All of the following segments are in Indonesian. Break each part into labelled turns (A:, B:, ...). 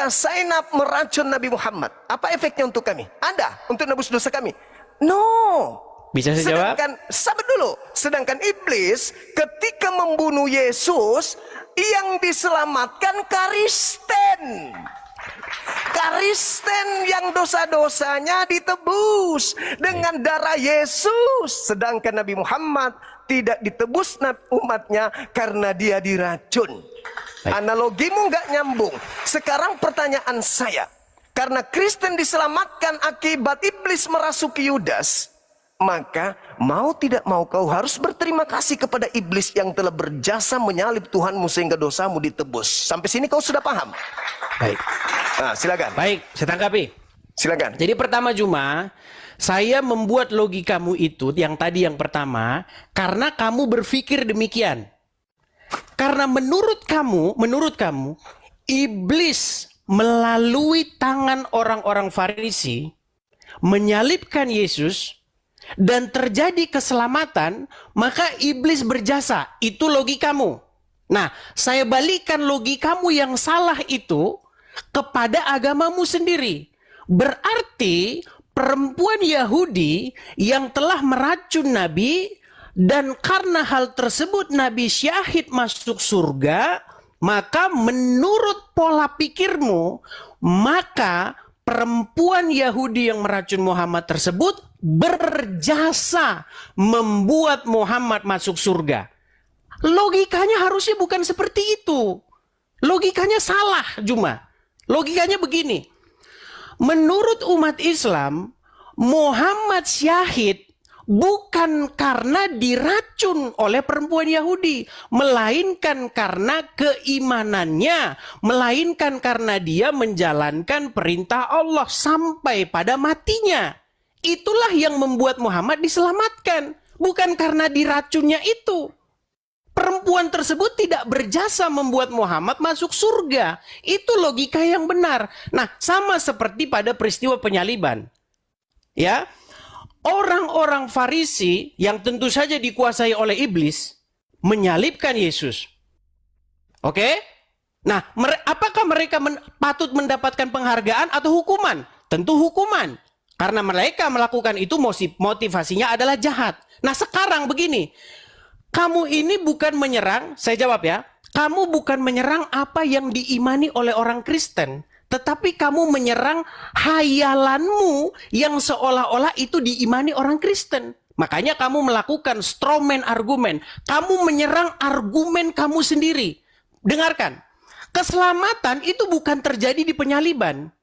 A: ketika Zainab meracun Nabi Muhammad, apa efeknya untuk kami? Ada untuk nebus dosa kami? No.
B: Bisa saya jawab?
A: Sabar dulu. Sedangkan iblis ketika membunuh Yesus, yang diselamatkan Kristen. Kristen yang dosa-dosanya ditebus dengan darah Yesus. Sedangkan Nabi Muhammad tidak ditebus umatnya karena dia diracun. Analogimu nggak nyambung. Sekarang pertanyaan saya, karena Kristen diselamatkan akibat iblis merasuki Yudas, maka mau tidak mau kau harus berterima kasih kepada iblis yang telah berjasa menyalib Tuhanmu sehingga dosamu ditebus. Sampai sini kau sudah paham?
B: Baik.
A: Nah, silakan.
B: Baik, saya tanggapi.
A: Silakan.
B: Jadi pertama Juma, saya membuat logikamu itu yang tadi yang pertama karena kamu berpikir demikian. Karena menurut kamu, iblis melalui tangan orang-orang Farisi menyalibkan Yesus dan terjadi keselamatan, maka iblis berjasa. Itu logikamu. Nah, saya balikan logikamu yang salah itu kepada agamamu sendiri. Berarti perempuan Yahudi yang telah meracun Nabi, dan karena hal tersebut Nabi syahid masuk surga, maka menurut pola pikirmu, maka perempuan Yahudi yang meracun Muhammad tersebut berjasa membuat Muhammad masuk surga. Logikanya harusnya bukan seperti itu. Logikanya salah, Juma. Logikanya begini. Menurut umat Islam, Muhammad syahid bukan karena diracun oleh perempuan Yahudi, melainkan karena keimanannya, melainkan karena dia menjalankan perintah Allah sampai pada matinya. Itulah yang membuat Muhammad diselamatkan, bukan karena diracunnya itu. Perempuan tersebut tidak berjasa membuat Muhammad masuk surga. Itu logika yang benar. Nah, sama seperti pada peristiwa penyaliban. Ya, orang-orang Farisi yang tentu saja dikuasai oleh iblis menyalibkan Yesus. Oke? Nah, apakah mereka patut mendapatkan penghargaan atau hukuman? Tentu hukuman. Karena mereka melakukan itu motivasinya adalah jahat. Nah, sekarang begini. Kamu ini bukan menyerang, saya jawab ya. Kamu bukan menyerang apa yang diimani oleh orang Kristen. Tetapi kamu menyerang hayalanmu yang seolah-olah itu diimani orang Kristen. Makanya kamu melakukan strawman argumen. Kamu menyerang argumen kamu sendiri. Dengarkan. Keselamatan itu bukan terjadi di penyaliban.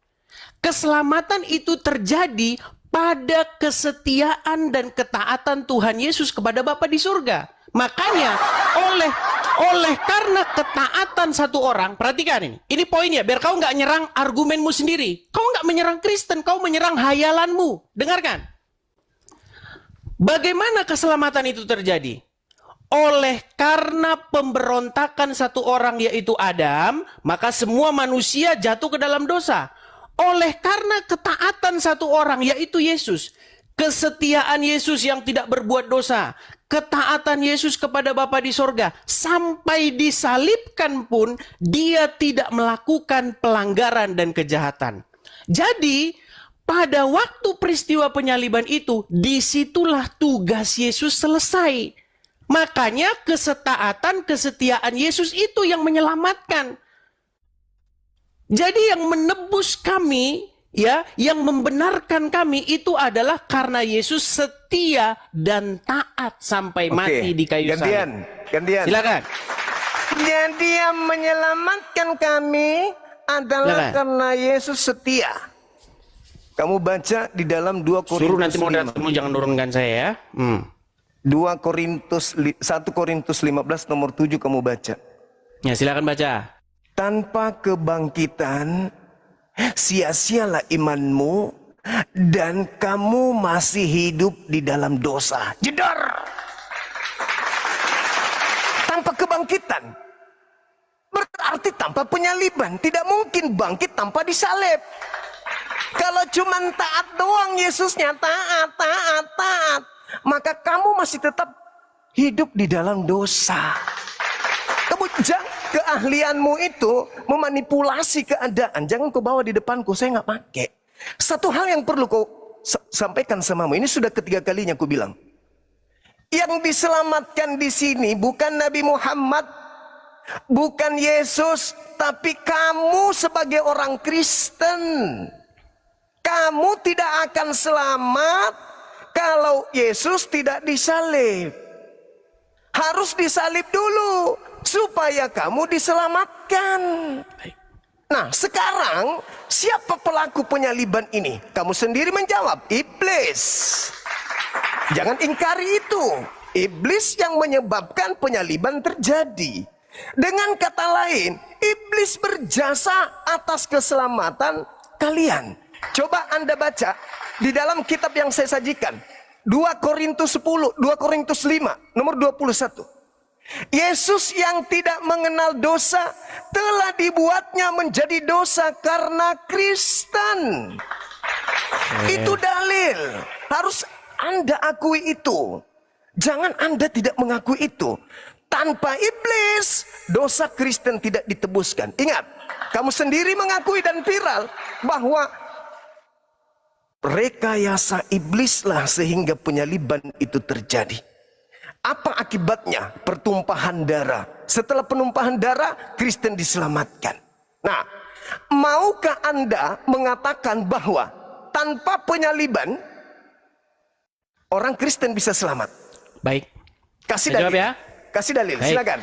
B: Keselamatan itu terjadi pada kesetiaan dan ketaatan Tuhan Yesus kepada Bapa di surga. Makanya oleh karena ketaatan satu orang, perhatikan ini poinnya, biar kau nggak nyerang argumenmu sendiri. Kau nggak menyerang Kristen, kau menyerang hayalanmu. Dengarkan. Bagaimana keselamatan itu terjadi? Oleh karena pemberontakan satu orang yaitu Adam, maka semua manusia jatuh ke dalam dosa. Oleh karena ketaatan satu orang yaitu Yesus, kesetiaan Yesus yang tidak berbuat dosa, ketaatan Yesus kepada Bapa di sorga, sampai disalibkan pun dia tidak melakukan pelanggaran dan kejahatan. Jadi pada waktu peristiwa penyaliban itu, disitulah tugas Yesus selesai. Makanya kesetiaan Yesus itu yang menyelamatkan. Jadi yang menebus kami, ya, yang membenarkan kami itu adalah karena Yesus setia dan taat sampai mati di kayu salib.
A: Gantian.
B: Silakan.
A: Jadi yang menyelamatkan kami adalah karena Yesus setia. Kamu baca di dalam 2 Korintus.
B: Suruh nanti moderatormu jangan nurunkan saya ya.
A: 1 Korintus 15 nomor 7 kamu baca.
B: Ya, silakan baca.
A: Tanpa kebangkitan sia-sialah imanmu dan kamu masih hidup di dalam dosa. Jedar. Tanpa kebangkitan berarti tanpa penyaliban. Tidak mungkin bangkit tanpa disalib. Kalau cuma taat doang Yesusnya, taat, maka kamu masih tetap hidup di dalam dosa. keahlianmu itu memanipulasi keadaan, jangan kau bawa di depanku, saya nggak pakai. Satu hal yang perlu kau sampaikan samamu, ini sudah ketiga kalinya aku bilang. Yang diselamatkan di sini bukan Nabi Muhammad, bukan Yesus, tapi kamu sebagai orang Kristen. Kamu tidak akan selamat kalau Yesus tidak disalib. Harus disalib dulu supaya kamu diselamatkan. Nah, sekarang siapa pelaku penyaliban ini? Kamu sendiri menjawab, iblis. Jangan ingkari itu. Iblis yang menyebabkan penyaliban terjadi. Dengan kata lain, iblis berjasa atas keselamatan kalian. Coba Anda baca di dalam kitab yang saya sajikan. 2 Korintus 10, 2 Korintus 5, nomor 21. Yesus yang tidak mengenal dosa telah dibuatnya menjadi dosa karena Kristen. Itu dalil. Harus Anda akui itu. Jangan Anda tidak mengakui itu. Tanpa iblis, dosa Kristen tidak ditebuskan. Ingat, kamu sendiri mengakui dan viral bahwa rekayasa iblislah sehingga penyaliban itu terjadi. Apa akibatnya? Pertumpahan darah. Setelah penumpahan darah, Kristen diselamatkan. Nah, maukah Anda mengatakan bahwa tanpa penyaliban, orang Kristen bisa selamat?
B: Baik.
A: Kasih
B: Saya
A: dalil.
B: jawab ya.
A: Kasih dalil,
B: Baik.
A: silakan.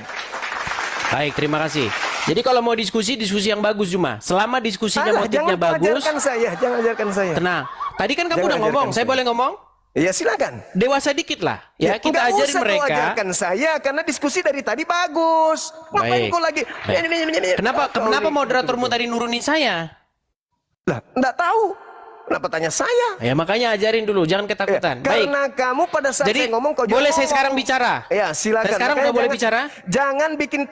B: Baik, terima kasih. Jadi kalau mau diskusi yang bagus cuma. Selama diskusinya motifnya
A: Jangan
B: bagus.
A: ajarkan saya, jangan ajarkan saya.
B: Tenang. Tadi kan kamu
A: Jangan
B: udah ngomong,
A: ajarkan
B: saya
A: saya.
B: boleh ngomong?
A: Ya silakan.
B: Dewasa dikit lah. Ya, kita
A: nggak
B: ajarin
A: usah
B: mereka.
A: Kau ajarkan saya karena diskusi dari tadi bagus. Ngapain
B: Baik.
A: kau lagi?
B: Baik. Kenapa moderatormu tadi nurunin saya?
A: Lah, enggak tahu. Kenapa tanya saya?
B: Ya makanya ajarin dulu, jangan ketakutan. Baik.
A: Karena kamu pada saat
B: Jadi
A: saya ngomong kau
B: boleh saya
A: ngomong.
B: sekarang bicara?
A: Ya silakan.
B: Saya sekarang
A: Makanya
B: udah boleh bicara?
A: Jangan bikin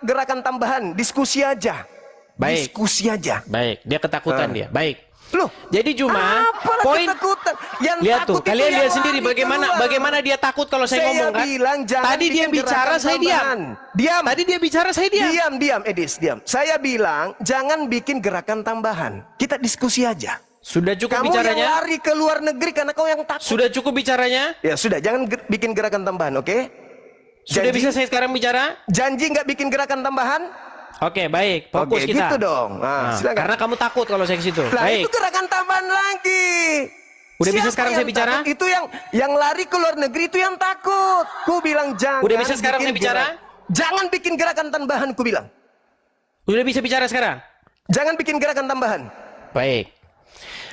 A: gerakan tambahan, diskusi aja.
B: Baik.
A: Diskusi aja.
B: Baik, dia ketakutan dia. Baik.
A: Loh,
B: Jadi cuma
A: apalah
B: poin
A: ketakutan? Yang
B: lihat
A: takut
B: tuh,
A: itu
B: kalian
A: yang
B: lihat sendiri
A: lari
B: bagaimana
A: keluar.
B: dia takut kalau saya ngomong kan?
A: bilang jangan
B: Tadi dia
A: bikin
B: bicara,
A: gerakan
B: saya diam.
A: tambahan. Diam.
B: Tadi dia bicara, saya diam.
A: Diam, Edis, diam. Saya bilang jangan bikin gerakan tambahan. Kita diskusi aja.
B: Sudah cukup
A: Kamu
B: bicaranya?
A: yang lari ke luar negeri karena kau yang takut.
B: Sudah cukup bicaranya?
A: Ya sudah, jangan bikin gerakan tambahan, oke?
B: Sudah
A: Janji?
B: bisa saya sekarang bicara?
A: Janji nggak bikin gerakan tambahan?
B: Oke, baik. Fokus
A: Oke,
B: kita.
A: gitu dong. Nah, silakan.
B: Karena kamu takut kalau saya ke situ.
A: Lah
B: Baik.
A: itu gerakan tambahan lagi.
B: Udah bisa
A: Siapa
B: sekarang
A: yang
B: saya bicara?
A: takut? Itu yang lari ke luar negeri itu yang takut. Ku bilang jangan.
B: Udah bisa sekarang
A: bikin
B: saya bicara?
A: Jangan bikin gerakan tambahan, ku bilang.
B: Udah bisa bicara sekarang?
A: Jangan bikin gerakan tambahan.
B: Baik.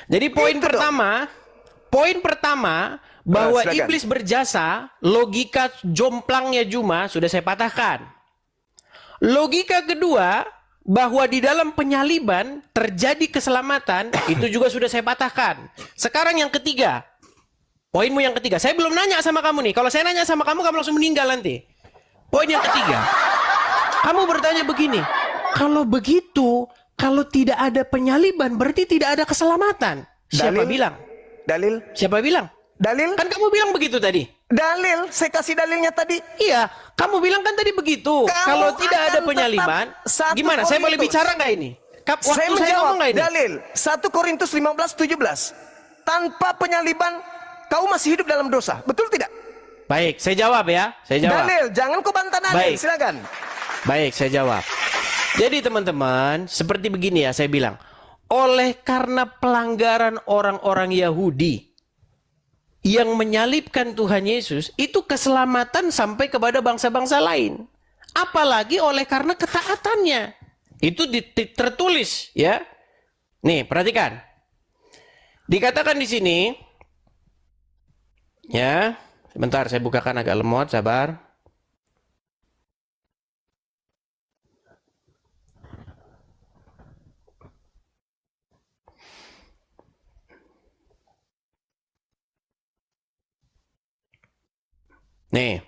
B: Jadi poin
A: Itu
B: pertama bahwa
A: silakan.
B: iblis berjasa, logika jomplangnya Juma sudah saya patahkan. Logika kedua bahwa di dalam penyaliban terjadi keselamatan itu juga sudah saya patahkan. Sekarang yang ketiga. Poinmu yang ketiga. Saya belum nanya sama kamu nih. Kalau saya nanya sama kamu langsung meninggal nanti. Poin yang ketiga. Kamu bertanya begini. Kalau begitu, kalau tidak ada penyaliban berarti tidak ada keselamatan. Siapa
A: Dalil?
B: bilang?
A: Dalil?
B: Siapa bilang?
A: Dalil?
B: Kan kamu bilang begitu tadi.
A: Dalil? Saya kasih dalilnya tadi.
B: Iya, kamu bilang kan tadi begitu.
A: Kamu
B: Kalau tidak ada
A: akan
B: penyaliban,
A: tetap satu
B: gimana? Saya boleh
A: Korintus.
B: bicara nggak ini? Waktu
A: Saya
B: saya
A: menjawab
B: ngomong nggak ini?
A: dalil 1 Korintus 15:17. Tanpa penyaliban kau masih hidup dalam dosa. Betul tidak?
B: Baik, saya jawab ya. Saya jawab.
A: Dalil, jangan kau bantah dalil.
B: Baik.
A: Silakan.
B: Baik, saya jawab. Jadi teman-teman, seperti begini ya saya bilang. Oleh karena pelanggaran orang-orang Yahudi yang menyalibkan Tuhan Yesus, itu keselamatan sampai kepada bangsa-bangsa lain. Apalagi oleh karena ketaatannya. Itu tertulis ya. Nih, perhatikan. Dikatakan di sini ya, sebentar saya bukakan agak lemot, sabar. Nih.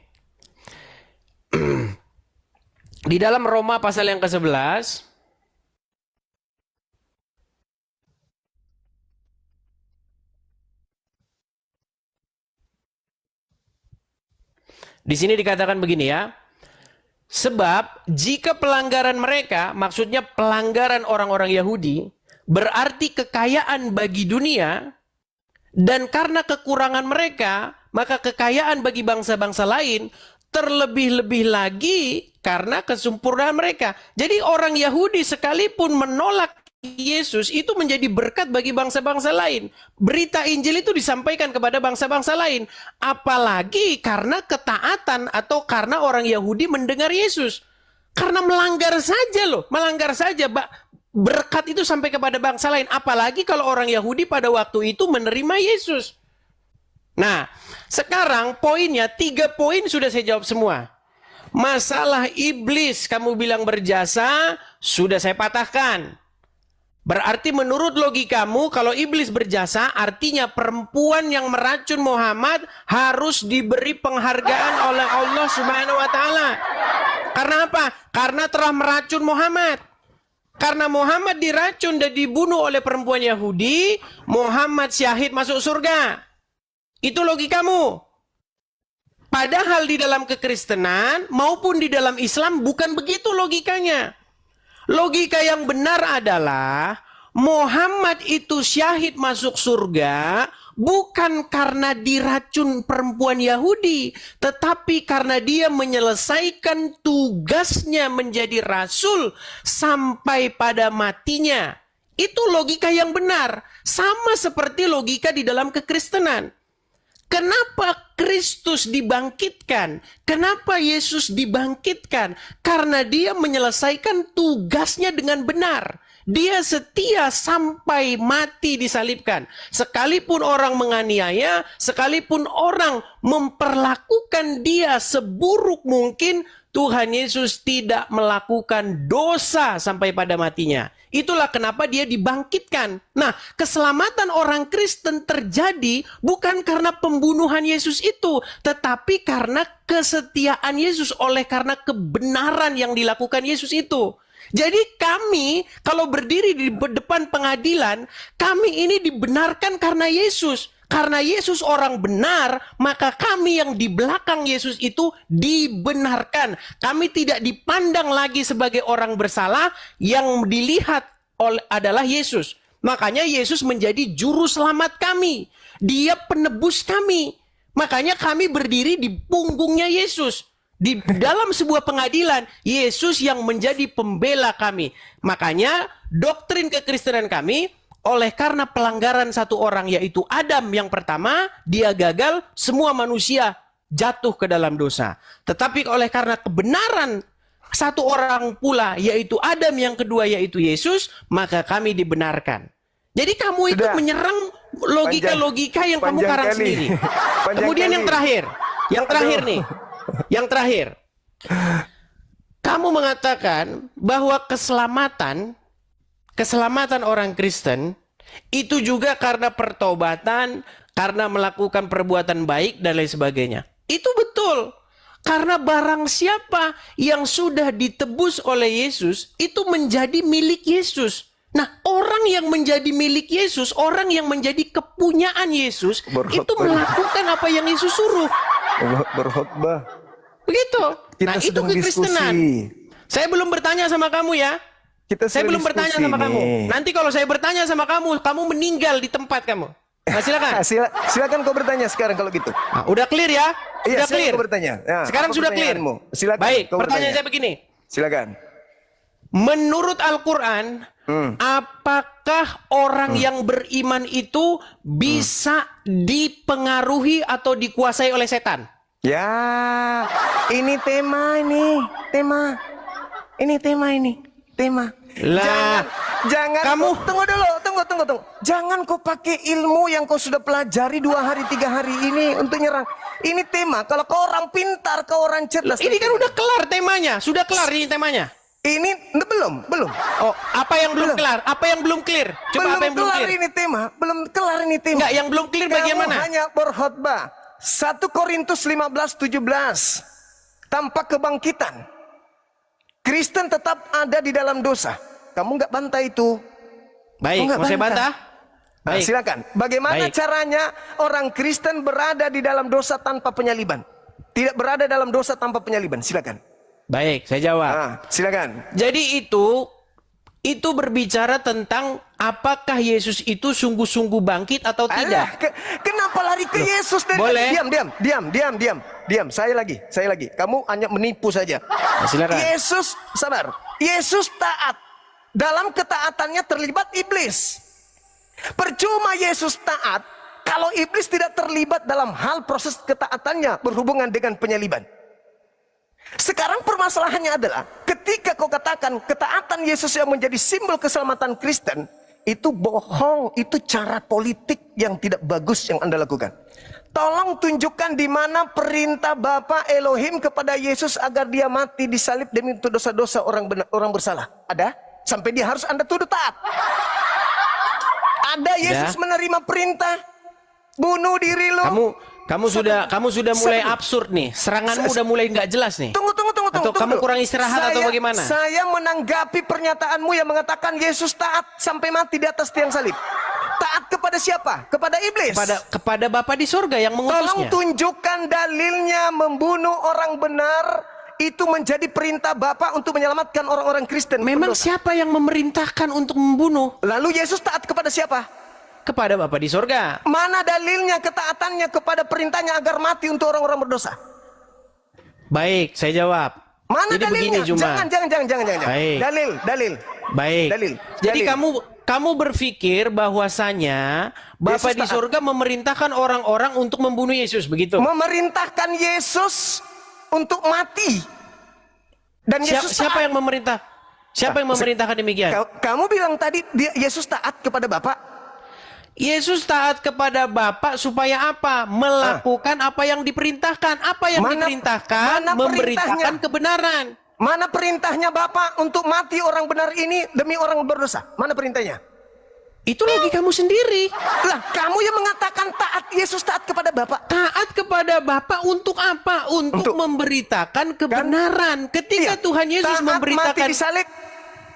B: Di dalam Roma pasal yang ke-11 di sini dikatakan begini ya. Sebab jika pelanggaran mereka, maksudnya pelanggaran orang-orang Yahudi, berarti kekayaan bagi dunia, dan karena kekurangan mereka, maka kekayaan bagi bangsa-bangsa lain, terlebih-lebih lagi karena kesempurnaan mereka. Jadi orang Yahudi sekalipun menolak Yesus itu menjadi berkat bagi bangsa-bangsa lain. Berita Injil itu disampaikan kepada bangsa-bangsa lain. Apalagi karena ketaatan atau karena orang Yahudi mendengar Yesus. Karena melanggar saja loh, melanggar saja. Berkat itu sampai kepada bangsa lain. Apalagi kalau orang Yahudi pada waktu itu menerima Yesus. Nah, sekarang poinnya 3 poin sudah saya jawab semua. Masalah iblis kamu bilang berjasa, sudah saya patahkan. Berarti menurut logikamu kalau iblis berjasa artinya perempuan yang meracun Muhammad harus diberi penghargaan oleh Allah Subhanahu wa taala. Karena apa? Karena telah meracun Muhammad. Karena Muhammad diracun dan dibunuh oleh perempuan Yahudi, Muhammad syahid masuk surga. Itu logikamu. Padahal di dalam kekristenan maupun di dalam Islam bukan begitu logikanya. Logika yang benar adalah Muhammad itu syahid masuk surga bukan karena diracun perempuan Yahudi, tetapi karena dia menyelesaikan tugasnya menjadi rasul sampai pada matinya. Itu logika yang benar, sama seperti logika di dalam kekristenan. Kenapa Kristus dibangkitkan? Kenapa Yesus dibangkitkan? Karena dia menyelesaikan tugasnya dengan benar. Dia setia sampai mati disalibkan. Sekalipun orang menganiaya, sekalipun orang memperlakukan dia seburuk mungkin, Tuhan Yesus tidak melakukan dosa sampai pada matinya. Itulah kenapa dia dibangkitkan. Nah, keselamatan orang Kristen terjadi bukan karena pembunuhan Yesus itu, tetapi karena kesetiaan Yesus oleh karena kebenaran yang dilakukan Yesus itu. Jadi kami kalau berdiri di depan pengadilan, kami ini dibenarkan karena Yesus. Karena Yesus orang benar, maka kami yang di belakang Yesus itu dibenarkan. Kami tidak dipandang lagi sebagai orang bersalah, yang dilihat adalah Yesus. Makanya Yesus menjadi juru selamat kami. Dia penebus kami. Makanya kami berdiri di punggungnya Yesus. Di dalam sebuah pengadilan, Yesus yang menjadi pembela kami. Makanya doktrin kekristenan kami, oleh karena pelanggaran satu orang yaitu Adam yang pertama, dia gagal, semua manusia jatuh ke dalam dosa. Tetapi oleh karena kebenaran satu orang pula yaitu Adam yang kedua yaitu Yesus, maka kami dibenarkan. Jadi kamu itu menyerang logika-logika yang kamu karang sendiri. Kemudian yang terakhir nih. Yang terakhir. Kamu mengatakan bahwa keselamatan orang Kristen itu juga karena pertobatan, karena melakukan perbuatan baik dan lain sebagainya. Itu betul. Karena barang siapa yang sudah ditebus oleh Yesus, itu menjadi milik Yesus. Nah, orang yang menjadi milik Yesus, orang yang menjadi kepunyaan Yesus, itu melakukan apa yang Yesus suruh.
A: Berkhotbah.
B: Begitu. Nah, itu kekristenan. Saya belum bertanya sama kamu ya. Saya belum bertanya sama kamu. Nanti kalau saya bertanya sama kamu, kamu meninggal di tempat kamu. Nah, silakan.
A: Silakan kau bertanya sekarang kalau gitu.
B: Nah, udah clear ya?
A: Iya,
B: udah clear.
A: Kau bertanya. Ya,
B: sekarang sudah clear.
A: Silakan.
B: Baik, pertanyaan saya begini.
A: Silakan.
B: Menurut Al-Quran, apakah orang yang beriman itu bisa dipengaruhi atau dikuasai oleh setan?
A: Ya, ini tema ini. Tema.
B: Lah,
A: jangan
B: kamu
A: tunggu dulu. Jangan kau pakai ilmu yang kau sudah pelajari 2 hari 3 hari ini untuk nyerang. Ini tema. Kalau kau orang pintar, kau orang cerdas.
B: Ini kan udah kelar temanya. Sudah kelar ini temanya.
A: Ini belum.
B: Oh, apa yang belum kelar? Apa yang belum clear? Coba apa yang belum clear?
A: Belum kelar ini tema.
B: Enggak, yang belum clear bagaimana?
A: Hanya berkhotbah. 1 Korintus 15:17. Tanpa kebangkitan, Kristen tetap ada di dalam dosa. Kamu nggak bantah itu.
B: Baik, mau saya bantah?
A: Nah, silakan. Bagaimana caranya orang Kristen berada di dalam dosa tanpa penyaliban? Tidak berada dalam dosa tanpa penyaliban. Silakan.
B: Baik, saya jawab.
A: Silakan.
B: Jadi itu berbicara tentang apakah Yesus itu sungguh-sungguh bangkit atau tidak.
A: Kenapa lari ke Yesus?
B: Boleh.
A: Diam. Saya lagi. Kamu hanya menipu saja.
B: Silakan.
A: Yesus, sabar. Yesus taat. Dalam ketaatannya terlibat iblis. Percuma Yesus taat kalau iblis tidak terlibat dalam hal proses ketaatannya berhubungan dengan penyaliban. Sekarang permasalahannya adalah ketika kau katakan ketaatan Yesus yang menjadi simbol keselamatan Kristen, itu bohong, itu cara politik yang tidak bagus yang Anda lakukan. Tolong tunjukkan di mana perintah Bapa Elohim kepada Yesus agar dia mati disalib demi untuk dosa-dosa orang bersalah. Ada? Sampai dia harus Anda tuduh taat. Ada Yesus menerima perintah bunuh diri lo.
B: Kamu sudah mulai absurd nih. Seranganmu udah mulai nggak jelas nih.
A: Tunggu.
B: Atau kamu kurang istirahat atau bagaimana?
A: Saya menanggapi pernyataanmu yang mengatakan Yesus taat sampai mati di atas tiang salib. Taat kepada siapa? Kepada iblis.
B: Kepada Bapa di surga yang mengutusnya.
A: Tolong tunjukkan dalilnya membunuh orang benar itu menjadi perintah Bapa untuk menyelamatkan orang-orang Kristen.
B: Memang siapa yang memerintahkan untuk membunuh?
A: Lalu Yesus taat kepada siapa?
B: Kepada Bapa di surga.
A: Mana dalilnya ketaatannya kepada perintahnya agar mati untuk orang-orang berdosa?
B: Baik, saya jawab.
A: Mana
B: jadi
A: dalilnya?
B: Begini, Juma.
A: Jangan.
B: Baik.
A: Dalil.
B: Baik.
A: Dalil.
B: Jadi kamu berpikir bahwasanya Bapa di surga memerintahkan orang-orang untuk membunuh Yesus, begitu?
A: Memerintahkan Yesus untuk mati. Dan Yesus
B: siapa yang memerintah? Siapa yang memerintahkan demikian?
A: Kamu bilang tadi Yesus taat kepada Bapa.
B: Yesus taat kepada Bapa supaya apa? Melakukan apa yang diperintahkan. Apa yang diperintahkan? Memberitakan kebenaran.
A: Mana perintahnya Bapa untuk mati orang benar ini demi orang berdosa? Mana perintahnya?
B: Itu lagi kamu sendiri.
A: Lah, kamu yang mengatakan taat, Yesus taat kepada Bapa.
B: Taat kepada Bapa untuk apa? Untuk memberitakan kebenaran. Ketika Tuhan Yesus memberitakan.
A: Mati disalib.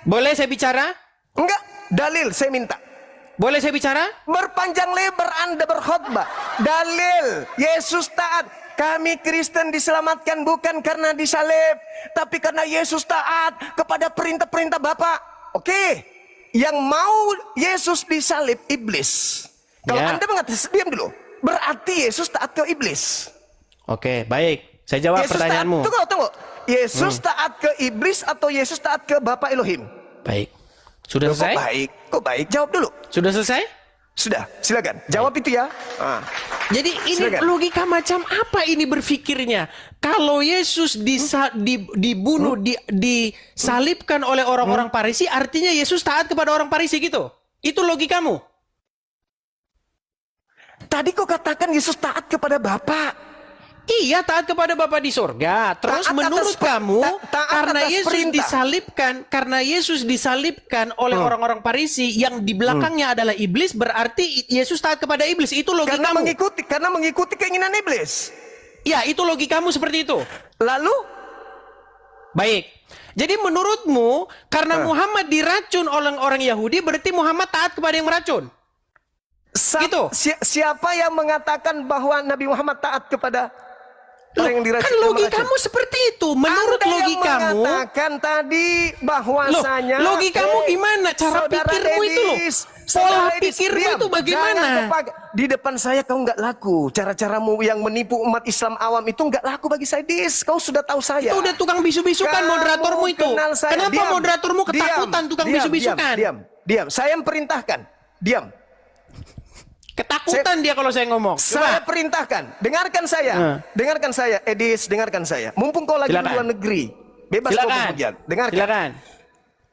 B: Boleh saya bicara?
A: Enggak, dalil saya minta.
B: Boleh saya bicara?
A: Berpanjang lebar Anda berkhotbah. Dalil Yesus taat. Kami Kristen diselamatkan bukan karena disalib, tapi karena Yesus taat kepada perintah-perintah Bapa. Oke. Yang mau Yesus disalib iblis. Kalau Anda mengatakan, diam dulu. Berarti Yesus taat ke iblis.
B: Oke, baik. Saya jawab pertanyaanmu.
A: Tunggu. Yesus taat ke iblis atau Yesus taat ke Bapa Elohim?
B: Baik. Sudah selesai?
A: Kok baik? Jawab dulu.
B: Sudah selesai?
A: Sudah, silakan. Jawab itu ya.
B: Jadi ini logika macam apa ini berpikirnya? Kalau Yesus dibunuh, disalibkan oleh orang-orang Farisi, artinya Yesus taat kepada orang Farisi gitu? Itu logikamu?
A: Tadi kau katakan Yesus taat kepada Bapa.
B: Iya, taat kepada Bapa di surga. Terus menurut kamu, karena Yesus disalibkan oleh orang-orang Farisi yang di belakangnya adalah iblis, berarti Yesus taat kepada iblis. Itu logikamu.
A: Karena mengikuti keinginan iblis.
B: Ya, itu logikamu seperti itu.
A: Lalu?
B: Baik. Jadi menurutmu, karena Muhammad diracun oleh orang Yahudi, berarti Muhammad taat kepada yang meracun? Gitu.
A: Siapa yang mengatakan bahwa Nabi Muhammad taat kepada orang yang diracun?
B: Kan logikamu seperti itu. Menurut logikamu,
A: mengatakan tadi bahwasanya
B: logikamu gimana? Cara pikirmu itu loh. Pola pikirmu itu bagaimana?
A: Di depan saya kau nggak laku. Cara-caramu yang menipu umat Islam awam itu nggak laku bagi saya. Kau sudah tahu saya.
B: Itu udah tukang bisu-bisukan moderatormu itu. Kenapa moderatormu ketakutan tukang bisu-bisukan?
A: Diam. Saya perintahkan. Diam.
B: Ketakutan dia kalau saya ngomong.
A: Saya perintahkan. Dengarkan saya. Edis, dengarkan saya. Mumpung kau lagi di luar negeri. Bebas kau berhujat. Dengarkan.
B: Silakan.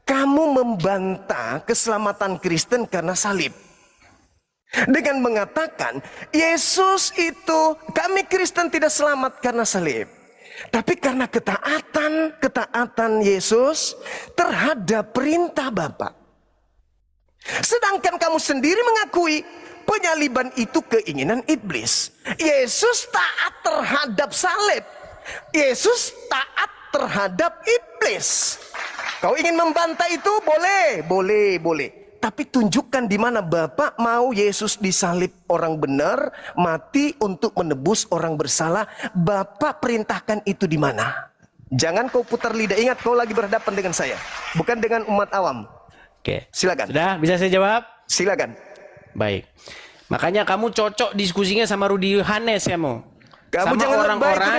A: Kamu membantah keselamatan Kristen karena salib. Dengan mengatakan, Yesus itu, kami Kristen tidak selamat karena salib. Tapi karena ketaatan Yesus terhadap perintah Bapa. Sedangkan kamu sendiri mengakui penyaliban itu keinginan iblis. Yesus taat terhadap salib. Yesus taat terhadap iblis. Kau ingin membantah itu? Boleh. Tapi tunjukkan di mana Bapa mau Yesus disalib orang benar, mati untuk menebus orang bersalah. Bapa perintahkan itu di mana? Jangan kau putar lidah. Ingat, kau lagi berhadapan dengan saya, bukan dengan umat awam.
B: Oke.
A: Silakan.
B: Sudah, bisa saya jawab?
A: Silakan.
B: Baik. Makanya kamu cocok diskusinya sama Rudi Yohanes kamu.
A: Kamu
B: Sama
A: jangan lebay,
B: orang-orang.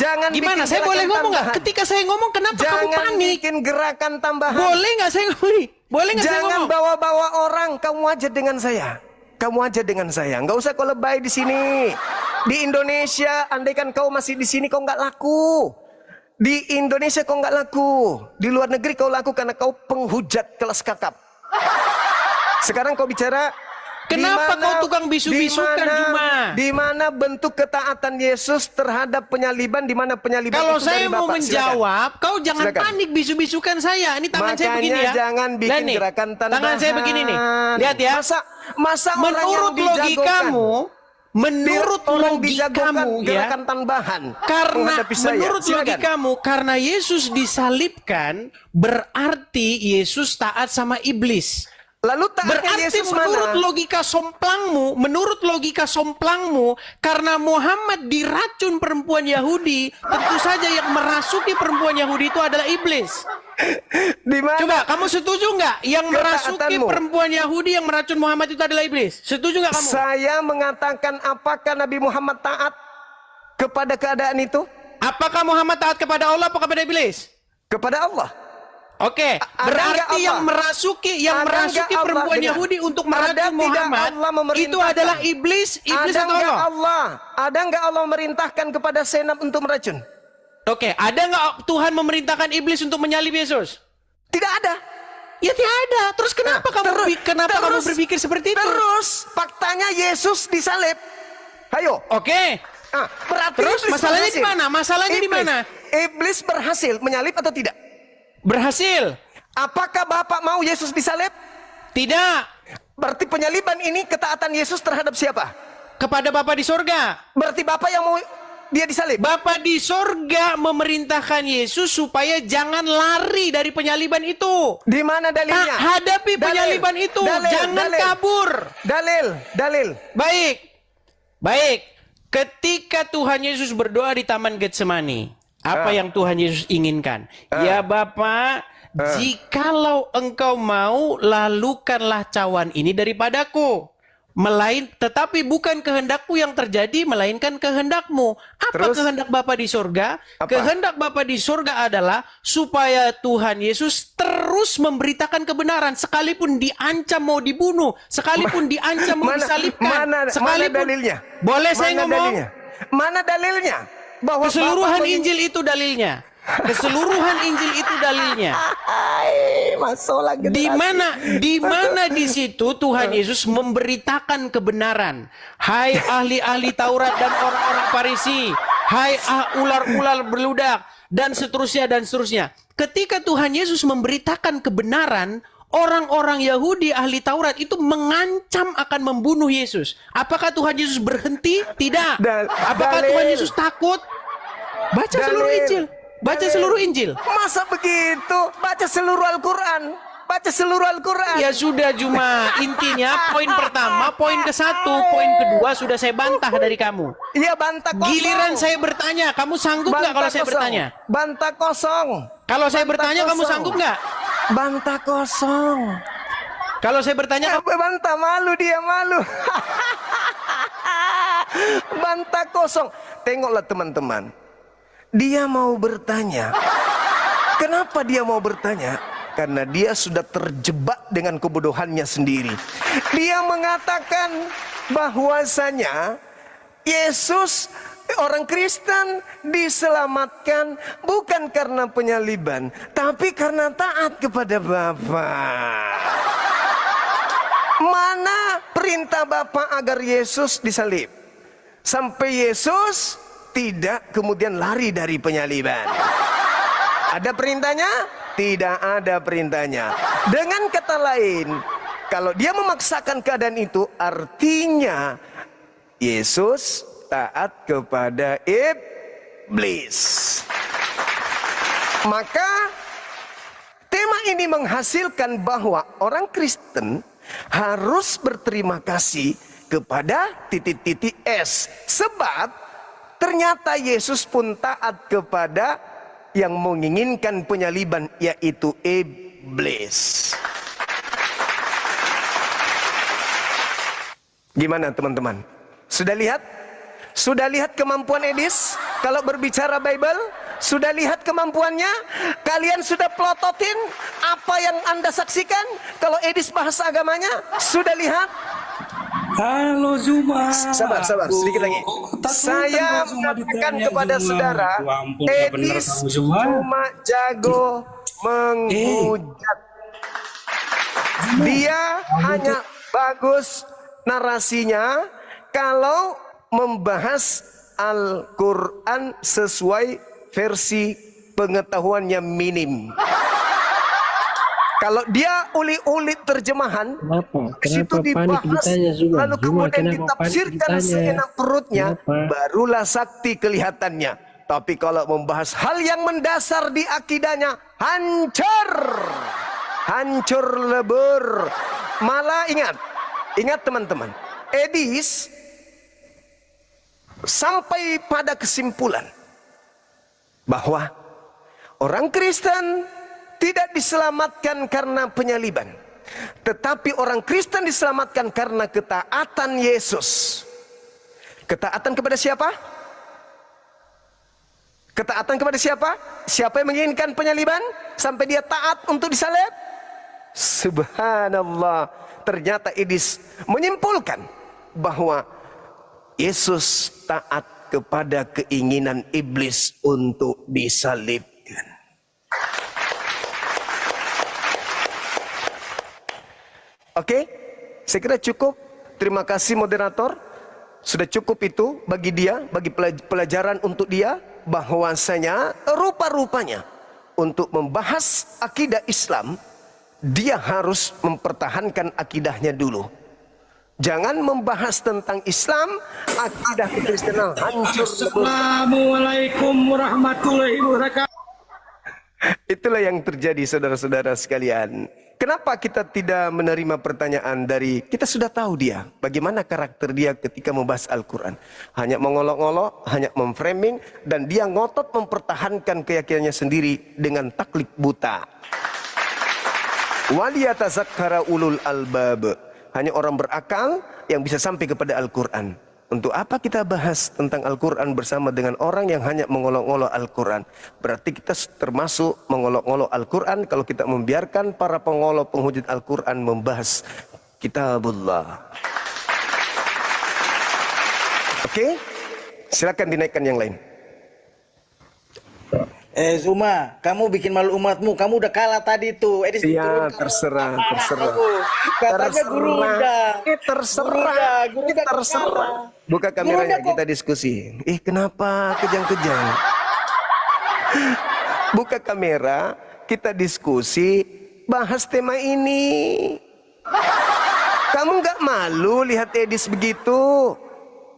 A: jangan
B: gimana?
A: bikin
B: Saya boleh
A: gerakan
B: ngomong nggak?
A: tambahan.
B: Ketika saya ngomong, kenapa kamu
A: Jangan
B: panik?
A: bikin gerakan tambahan.
B: Boleh nggak saya ngomong? Boleh nggak saya
A: Jangan
B: ngomong?
A: bawa-bawa orang. Kamu aja dengan saya. Kamu aja dengan saya. Nggak usah kau lebay di sini. Di Indonesia, andaikan kau masih di sini, kau nggak laku. Di Indonesia kau nggak laku. Di luar negeri kau laku karena kau penghujat kelas kakap. Sekarang kau bicara.
B: Kenapa kau tukang bisu-bisukan, Juma?
A: Di mana bentuk ketaatan Yesus terhadap penyaliban? Di mana penyaliban
B: Kalau
A: itu
B: saya
A: dari
B: mau
A: Bapak?
B: menjawab, kau jangan
A: Silakan.
B: panik bisu-bisukan saya. Ini tangan saya
A: Makanya
B: begini ya.
A: jangan bikin
B: Lihat nih,
A: gerakan tambahan.
B: tangan saya begini nih. Lihat ya.
A: Masa orang yang
B: Menurut logikamu, menurut
A: orang
B: logikamu
A: dijagokan
B: ya.
A: gerakan tambahan
B: Karena
A: menghadapi saya.
B: menurut
A: Silakan.
B: logikamu, karena Yesus disalibkan, berarti Yesus taat sama iblis.
A: Lalu taatnya
B: Berarti
A: Yesus
B: menurut
A: mana?
B: logika somplangmu, karena Muhammad diracun perempuan Yahudi, tentu saja yang merasuki perempuan Yahudi itu adalah iblis.
A: Di mana?
B: Coba kamu setuju nggak? Yang merasuki
A: Ketaatanmu.
B: perempuan Yahudi yang meracun Muhammad itu adalah iblis. Setuju nggak kamu?
A: Saya mengatakan, apakah Nabi Muhammad taat kepada keadaan itu?
B: Apakah Muhammad taat kepada Allah atau kepada iblis?
A: Kepada Allah.
B: Oke,
A: Ada nggak
B: berarti
A: Allah?
B: yang merasuki
A: Ada nggak Allah?
B: perempuan
A: Dengar.
B: Yahudi untuk
A: Ada
B: meracun
A: tidak
B: Muhammad
A: Allah
B: itu
A: memerintahkan?
B: adalah iblis
A: Ada
B: atau
A: nggak
B: Allah?
A: Allah? Ada nggak Allah merintahkan kepada senap untuk meracun?
B: Oke, ada nggak Tuhan memerintahkan iblis untuk menyalib Yesus?
A: Tidak ada.
B: Ya tidak ada. Terus kenapa kamu berpikir seperti itu?
A: Terus faktanya Yesus disalib. Ayo.
B: Oke.
A: Berarti
B: Terus
A: iblis
B: masalahnya
A: berhasil.
B: di mana? Masalahnya di mana?
A: Iblis berhasil menyalib atau tidak?
B: Berhasil?
A: Apakah Bapak mau Yesus disalib?
B: Tidak.
A: Berarti penyaliban ini ketaatan Yesus terhadap siapa?
B: Kepada Bapa di sorga.
A: Berarti Bapak yang mau dia disalib?
B: Bapa di sorga memerintahkan Yesus supaya jangan lari dari penyaliban itu.
A: Di mana dalilnya?
B: Hadapi penyaliban itu. Jangan kabur.
A: Dalil.
B: Baik. Ketika Tuhan Yesus berdoa di Taman Getsemani, apa yang Tuhan Yesus inginkan? Ya Bapa, jikalau engkau mau, lalukanlah cawan ini daripadaku. Tetapi bukan kehendakku yang terjadi, melainkan kehendakmu. Apa kehendak Bapa di sorga? Kehendak Bapa di sorga adalah supaya Tuhan Yesus terus memberitakan kebenaran, sekalipun diancam mau dibunuh, sekalipun diancam mau disalibkan.
A: Mana dalilnya?
B: Boleh saya ngomong?
A: Dalilnya? Mana dalilnya? Bahwa
B: Keseluruhan
A: Bapak
B: Injil itu dalilnya. Keseluruhan Injil itu dalilnya. Di mana di situ Tuhan Yesus memberitakan kebenaran. Hai ahli-ahli Taurat dan orang-orang Farisi, hai ular-ular beludak, dan seterusnya. Ketika Tuhan Yesus memberitakan kebenaran, orang-orang Yahudi ahli Taurat itu mengancam akan membunuh Yesus. Apakah Tuhan Yesus berhenti? Tidak. Apakah Tuhan Yesus takut? Baca seluruh Injil. Baca seluruh Injil.
A: Masa begitu? Baca seluruh Al-Quran.
B: Ya sudah, Juma. Intinya poin pertama, poin ke-1, poin kedua sudah saya bantah dari kamu.
A: Iya, bantah kosong.
B: Giliran saya bertanya, kamu sanggup nggak kalau saya bertanya?
A: Bantah kosong.
B: Kalau saya bertanya, kamu sanggup nggak?
A: Bantah kosong.
B: Kalau saya bertanya,
A: Bantah, malu dia, malu. Bantah kosong. Tengoklah teman-teman. Dia mau bertanya. Kenapa dia mau bertanya? Karena dia sudah terjebak dengan kebodohannya sendiri. Dia mengatakan bahwasanya Yesus, orang Kristen, diselamatkan bukan karena penyaliban, tapi karena taat kepada Bapa. Mana perintah Bapa agar Yesus disalib? Sampai Yesus tidak kemudian lari dari penyaliban. Ada perintahnya? Tidak ada perintahnya. Dengan kata lain, kalau dia memaksakan keadaan itu, artinya Yesus taat kepada iblis. Maka tema ini menghasilkan bahwa orang Kristen harus berterima kasih kepada titik-titik S. Sebab ternyata Yesus pun taat kepada yang menginginkan penyaliban, yaitu iblis. Gimana teman-teman? Sudah lihat? Sudah lihat kemampuan Edis? Kalau berbicara Bible, sudah lihat kemampuannya? Kalian sudah pelototin apa yang Anda saksikan? Kalau Edis bahasa agamanya, sudah lihat?
C: Halo Zuma.
A: Sabar, sedikit lagi. Saya mengatakan kepada saudara, Edis cuma jago menghujat. Dia hanya bagus narasinya kalau membahas Al-Quran sesuai versi pengetahuannya minim. Kalau dia uli-uli terjemahan, di situ dibahas, lalu kemudian ditafsirkan seenak perutnya, barulah sakti kelihatannya. Tapi kalau membahas hal yang mendasar di akidahnya, hancur lebur. Malah ingat teman-teman, Edis sampai pada kesimpulan bahwa orang Kristen tidak diselamatkan karena penyaliban, tetapi orang Kristen diselamatkan karena ketaatan Yesus. Ketaatan kepada siapa? Ketaatan kepada siapa? Siapa yang menginginkan penyaliban sampai dia taat untuk disalib? Subhanallah. Ternyata Edis menyimpulkan bahwa Yesus taat kepada keinginan iblis untuk disalibkan. Oke, saya kira cukup. Terima kasih moderator. Sudah cukup itu bagi dia, bagi pelajaran untuk dia, bahwasanya rupa-rupanya untuk membahas akidah Islam, dia harus mempertahankan akidahnya dulu. Jangan membahas tentang Islam, akidah kekristenan hancur.
C: Assalamualaikum warahmatullahi wabarakatuh.
A: Itulah yang terjadi saudara-saudara sekalian. Kenapa kita tidak menerima pertanyaan dari, kita sudah tahu dia, bagaimana karakter dia ketika membahas Al-Quran. Hanya mengolok-olok, hanya memframing, dan dia ngotot mempertahankan keyakinannya sendiri dengan taklid buta. Waliyatazakkara ulul albab. Hanya orang berakal yang bisa sampai kepada Al-Quran. Untuk apa kita bahas tentang Al-Quran bersama dengan orang yang hanya mengolok-olok Al-Quran? Berarti kita termasuk mengolok-olok Al-Quran kalau kita membiarkan para pengolok penghujat Al-Quran membahas Kitabullah. Oke? Silakan dinaikkan yang lain.
D: Zuma, kamu bikin malu umatmu. Kamu udah kalah tadi tuh.
A: Iya, terserah.
D: Katanya guru udah.
A: Terserah. Buka kameranya, kita diskusi. Kenapa kejang-kejang? Buka kamera, kita diskusi, bahas tema ini. Kamu nggak malu lihat Edis begitu?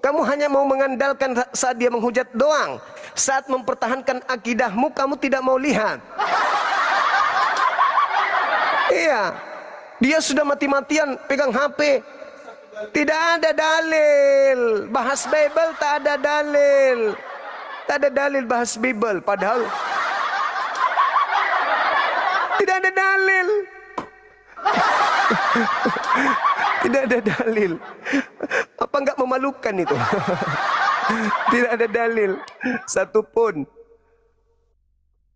A: Kamu hanya mau mengandalkan saat dia menghujat doang. Saat mempertahankan akidahmu, kamu tidak mau lihat. Iya, dia sudah mati-matian pegang HP. Tidak ada dalil. Bahas Bible tak ada dalil. Tak ada dalil bahas Bible. Padahal tidak ada dalil. Tidak ada dalil. Apa enggak memalukan itu? Tidak ada dalil satupun.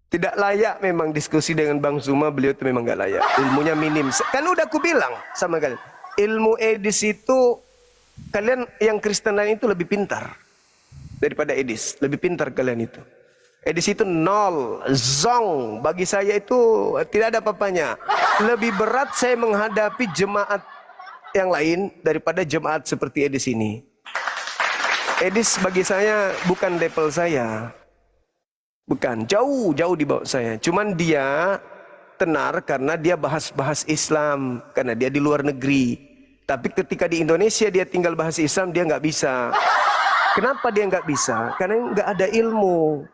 A: Tidak layak memang diskusi dengan Bang Zuma. Beliau itu memang enggak layak. Ilmunya minim. Kan udah aku bilang sama kalian, ilmu Edis itu, kalian yang Kristen lain itu lebih pintar daripada Edis. Lebih pintar kalian itu. Edis itu nol, zong. Bagi saya itu tidak ada apa-apanya. Lebih berat saya menghadapi jemaat yang lain daripada jemaat seperti Edis ini. Edis bagi saya bukan level saya. Bukan, jauh di bawah saya. Cuman dia tenar karena dia bahas Islam. Karena dia di luar negeri. Tapi ketika di Indonesia dia tinggal bahas Islam, dia nggak bisa. Kenapa dia nggak bisa? Karena nggak ada ilmu.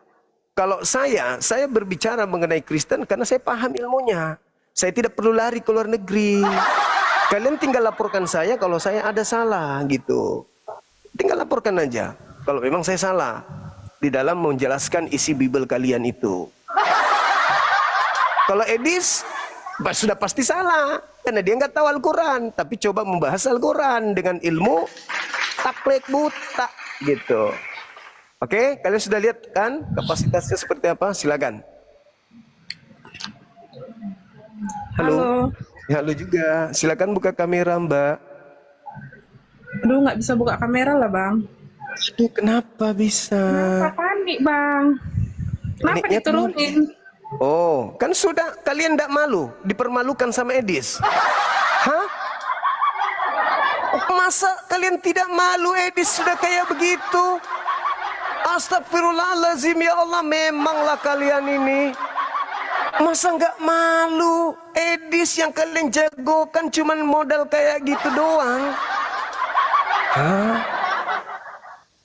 A: Kalau saya berbicara mengenai Kristen karena saya paham ilmunya. Saya tidak perlu lari ke luar negeri. Kalian tinggal laporkan saya kalau saya ada salah gitu. Tinggal laporkan aja kalau memang saya salah di dalam menjelaskan isi Bible kalian itu. Kalau Edis sudah pasti salah karena dia nggak tahu Al-Quran, tapi coba membahas Al-Quran dengan ilmu taklek buta gitu. Oke, kalian sudah lihat kan kapasitasnya seperti apa? Silakan. Halo. Ya, halo juga. Silakan buka kamera, Mbak.
E: Aduh, nggak bisa buka kamera lah, Bang.
A: Aduh, kenapa bisa?
E: Kenapa panik, Bang? Kenapa
A: Paniknya
E: diturunin?
A: Oh, kan sudah kalian tidak malu dipermalukan sama Edis? Hah? Masa kalian tidak malu Edis sudah kayak begitu? Astagfirullahaladzim, ya Allah, memanglah kalian ini. Masa nggak malu? Edis yang kalian jagokan cuman modal kayak gitu doang. Hah?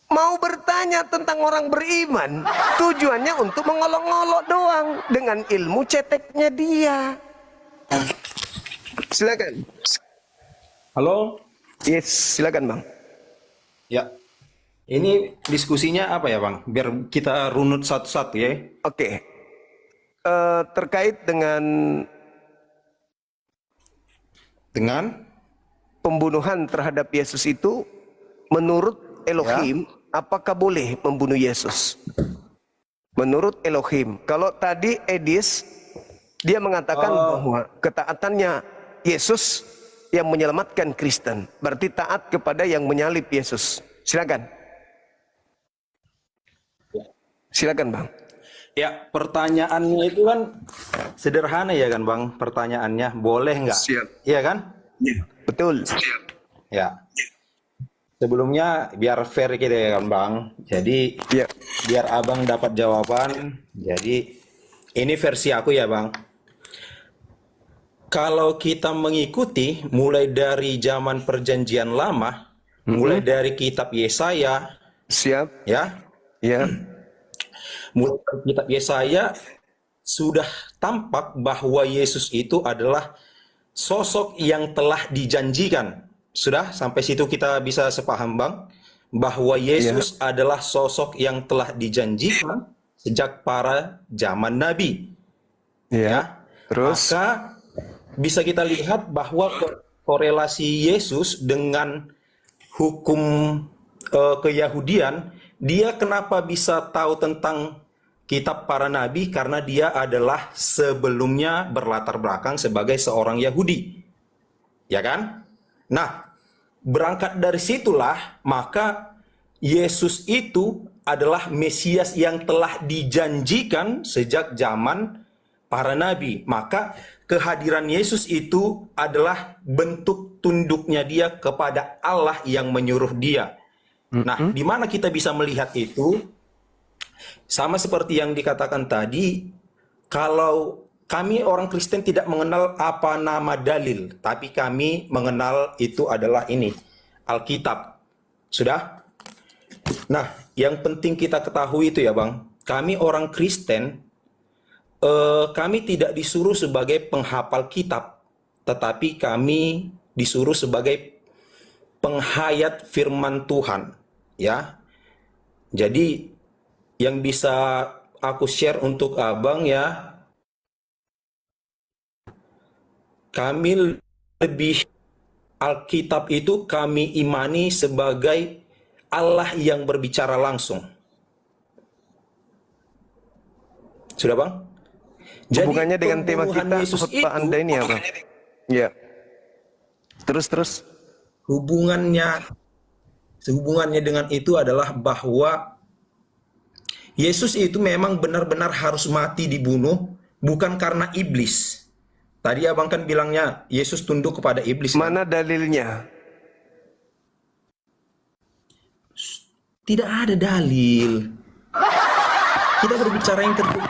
A: Mau bertanya tentang orang beriman, tujuannya untuk mengolok-ngolok doang dengan ilmu ceteknya dia. Silakan.
F: Halo?
A: Yes, silakan Bang.
F: Ya. Ini diskusinya apa ya, Bang? Biar kita runut satu-satu ya.
A: Oke. Terkait dengan pembunuhan terhadap Yesus itu, menurut Elohim, apakah boleh membunuh Yesus? Menurut Elohim. Kalau tadi Edis, dia mengatakan bahwa ketaatannya Yesus yang menyelamatkan Kristen. Berarti taat kepada yang menyalib Yesus. Silakan. Silakan Bang.
F: Ya, pertanyaannya itu kan sederhana ya kan, Bang? Pertanyaannya, boleh nggak?
A: Siap.
F: Iya kan?
A: Ya, betul. Siap.
F: Ya. Sebelumnya biar fair gitu ya kan, Bang. Jadi
A: Ya.
F: biar Abang dapat jawaban. Jadi ini versi aku ya, Bang. Kalau kita mengikuti mulai dari zaman Perjanjian Lama, mulai dari kitab Yesaya,
A: Siap.
F: ya,
A: Ya.
F: mulai dari kitab Yesaya sudah tampak bahwa Yesus itu adalah sosok yang telah dijanjikan. Sudah sampai situ kita bisa sepaham, Bang, bahwa Yesus adalah sosok yang telah dijanjikan sejak para zaman Nabi.
A: Ya. Terus
F: Maka bisa kita lihat bahwa korelasi Yesus dengan hukum keyahudian, dia kenapa bisa tahu tentang kitab para nabi? Karena dia adalah sebelumnya berlatar belakang sebagai seorang Yahudi. Ya kan? Nah, berangkat dari situlah, maka Yesus itu adalah Mesias yang telah dijanjikan sejak zaman para nabi. Maka kehadiran Yesus itu adalah bentuk tunduknya dia kepada Allah yang menyuruh dia. Nah, di mana kita bisa melihat itu? Sama seperti yang dikatakan tadi, kalau kami orang Kristen tidak mengenal apa nama dalil, tapi kami mengenal itu adalah ini, Alkitab. Sudah? Nah, yang penting kita ketahui itu ya, Bang, kami orang Kristen, kami tidak disuruh sebagai penghafal kitab, tetapi kami disuruh sebagai penghayat firman Tuhan. Ya, jadi yang bisa aku share untuk Abang ya, kami lebih Alkitab itu kami imani sebagai Allah yang berbicara langsung. Sudah, Bang? Jadi
A: hubungannya dengan tema kita khotbah Anda ini apa? Ya. Terus.
F: Hubungannya dengan itu adalah bahwa Yesus itu memang benar-benar harus mati dibunuh, bukan karena iblis. Tadi Abang kan bilangnya Yesus tunduk kepada iblis.
A: Mana dalilnya?
F: Tidak ada dalil. Kita berbicara yang tertulis.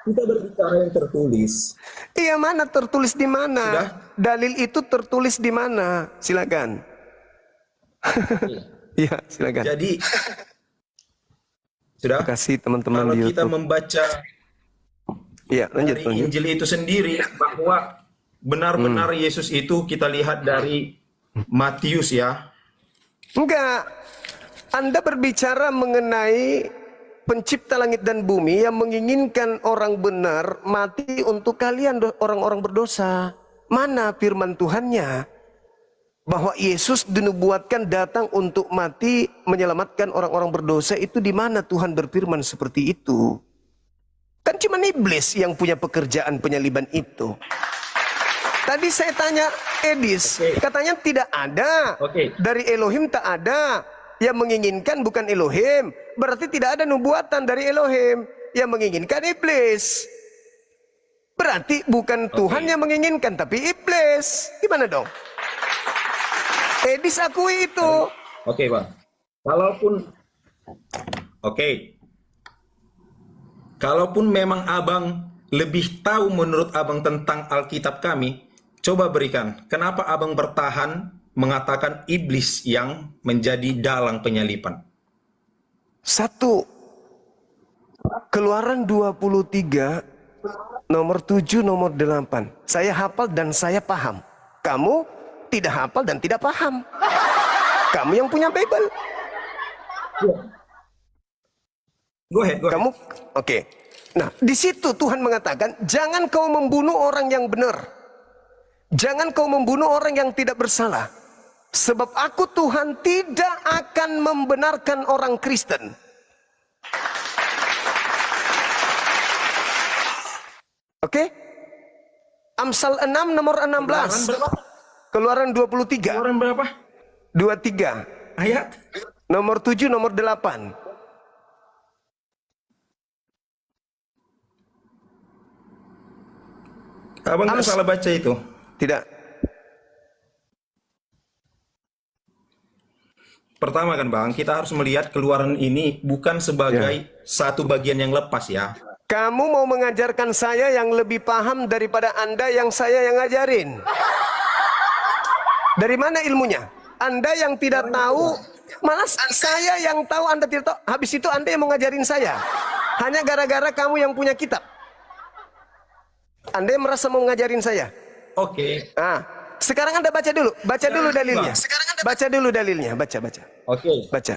F: Kita berbicara yang tertulis.
A: Iya, mana tertulis di mana?
F: Sudah?
A: Dalil itu tertulis di mana? Silakan. Iya, silakan.
F: Jadi, sudah.
A: Terima kasih teman-teman
F: Kalau
A: di
F: kita
A: YouTube.
F: membaca
A: Iya, lanjut.
F: dari Injil itu sendiri, bahwa benar-benar Yesus itu kita lihat dari Matius ya.
A: Enggak. Anda berbicara mengenai pencipta langit dan bumi yang menginginkan orang benar mati untuk kalian orang-orang berdosa. Mana firman Tuhannya? Bahwa Yesus dinubuatkan datang untuk mati menyelamatkan orang-orang berdosa, itu di mana Tuhan berfirman seperti itu? Kan cuma iblis yang punya pekerjaan penyaliban itu. Tadi saya tanya Edis, katanya tidak ada. Dari Elohim tak ada. Yang menginginkan bukan Elohim. Berarti tidak ada nubuatan dari Elohim. Yang menginginkan iblis. Berarti bukan Tuhan yang menginginkan, tapi iblis. Gimana dong? Edis akui itu.
F: Oke, Bang. Kalaupun memang Abang lebih tahu menurut Abang tentang Alkitab kami, coba berikan. Kenapa Abang bertahan mengatakan iblis yang menjadi dalang penyaliban?
A: 1. Keluaran 23 nomor 7 nomor 8. Saya hafal dan saya paham. Kamu tidak hafal dan tidak paham. Kamu yang punya Bible.
F: Go ahead.
A: Kamu oke. Nah, di situ Tuhan mengatakan, jangan kau membunuh orang yang benar. Jangan kau membunuh orang yang tidak bersalah. Sebab aku Tuhan tidak akan membenarkan orang Kristen. Oke? Amsal 6 nomor 16. Keluaran 23.
F: Keluaran berapa?
A: 23.
F: Ayat?
A: Nomor 7 nomor 8.
F: Abang nggak salah baca itu?
A: Tidak.
F: Pertama kan Bang, kita harus melihat keluaran ini bukan sebagai satu bagian yang lepas ya.
A: Kamu mau mengajarkan saya yang lebih paham daripada Anda yang saya yang ngajarin. Dari mana ilmunya? Anda yang tidak tahu, malah saya yang tahu, Anda tidak tahu. Habis itu Anda yang mau ngajarin saya. Hanya gara-gara kamu yang punya kitab. Anda yang merasa mau ngajarin saya.
F: Oke.
A: Ah, sekarang Anda baca dulu. Baca dulu dalilnya. Baca dulu dalilnya. Baca.
F: Oke.
A: Baca.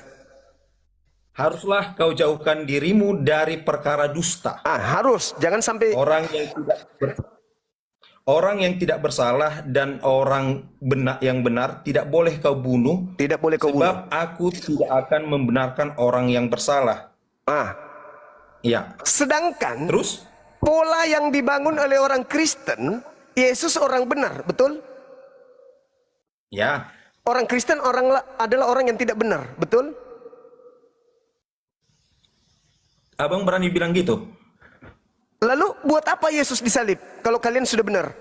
F: Haruslah kau jauhkan dirimu dari perkara dusta.
A: Harus. Jangan sampai
F: orang yang tidak bersalah dan orang yang benar tidak boleh kau bunuh.
A: Tidak boleh kau bunuh.
F: Sebab aku tidak akan membenarkan orang yang bersalah. Ya.
A: Sedangkan
F: Terus?
A: pola yang dibangun oleh orang Kristen, Yesus orang benar, betul?
F: Ya.
A: Orang Kristen adalah orang yang tidak benar, betul?
F: Abang berani bilang gitu?
A: Lalu buat apa Yesus disalib kalau kalian sudah benar?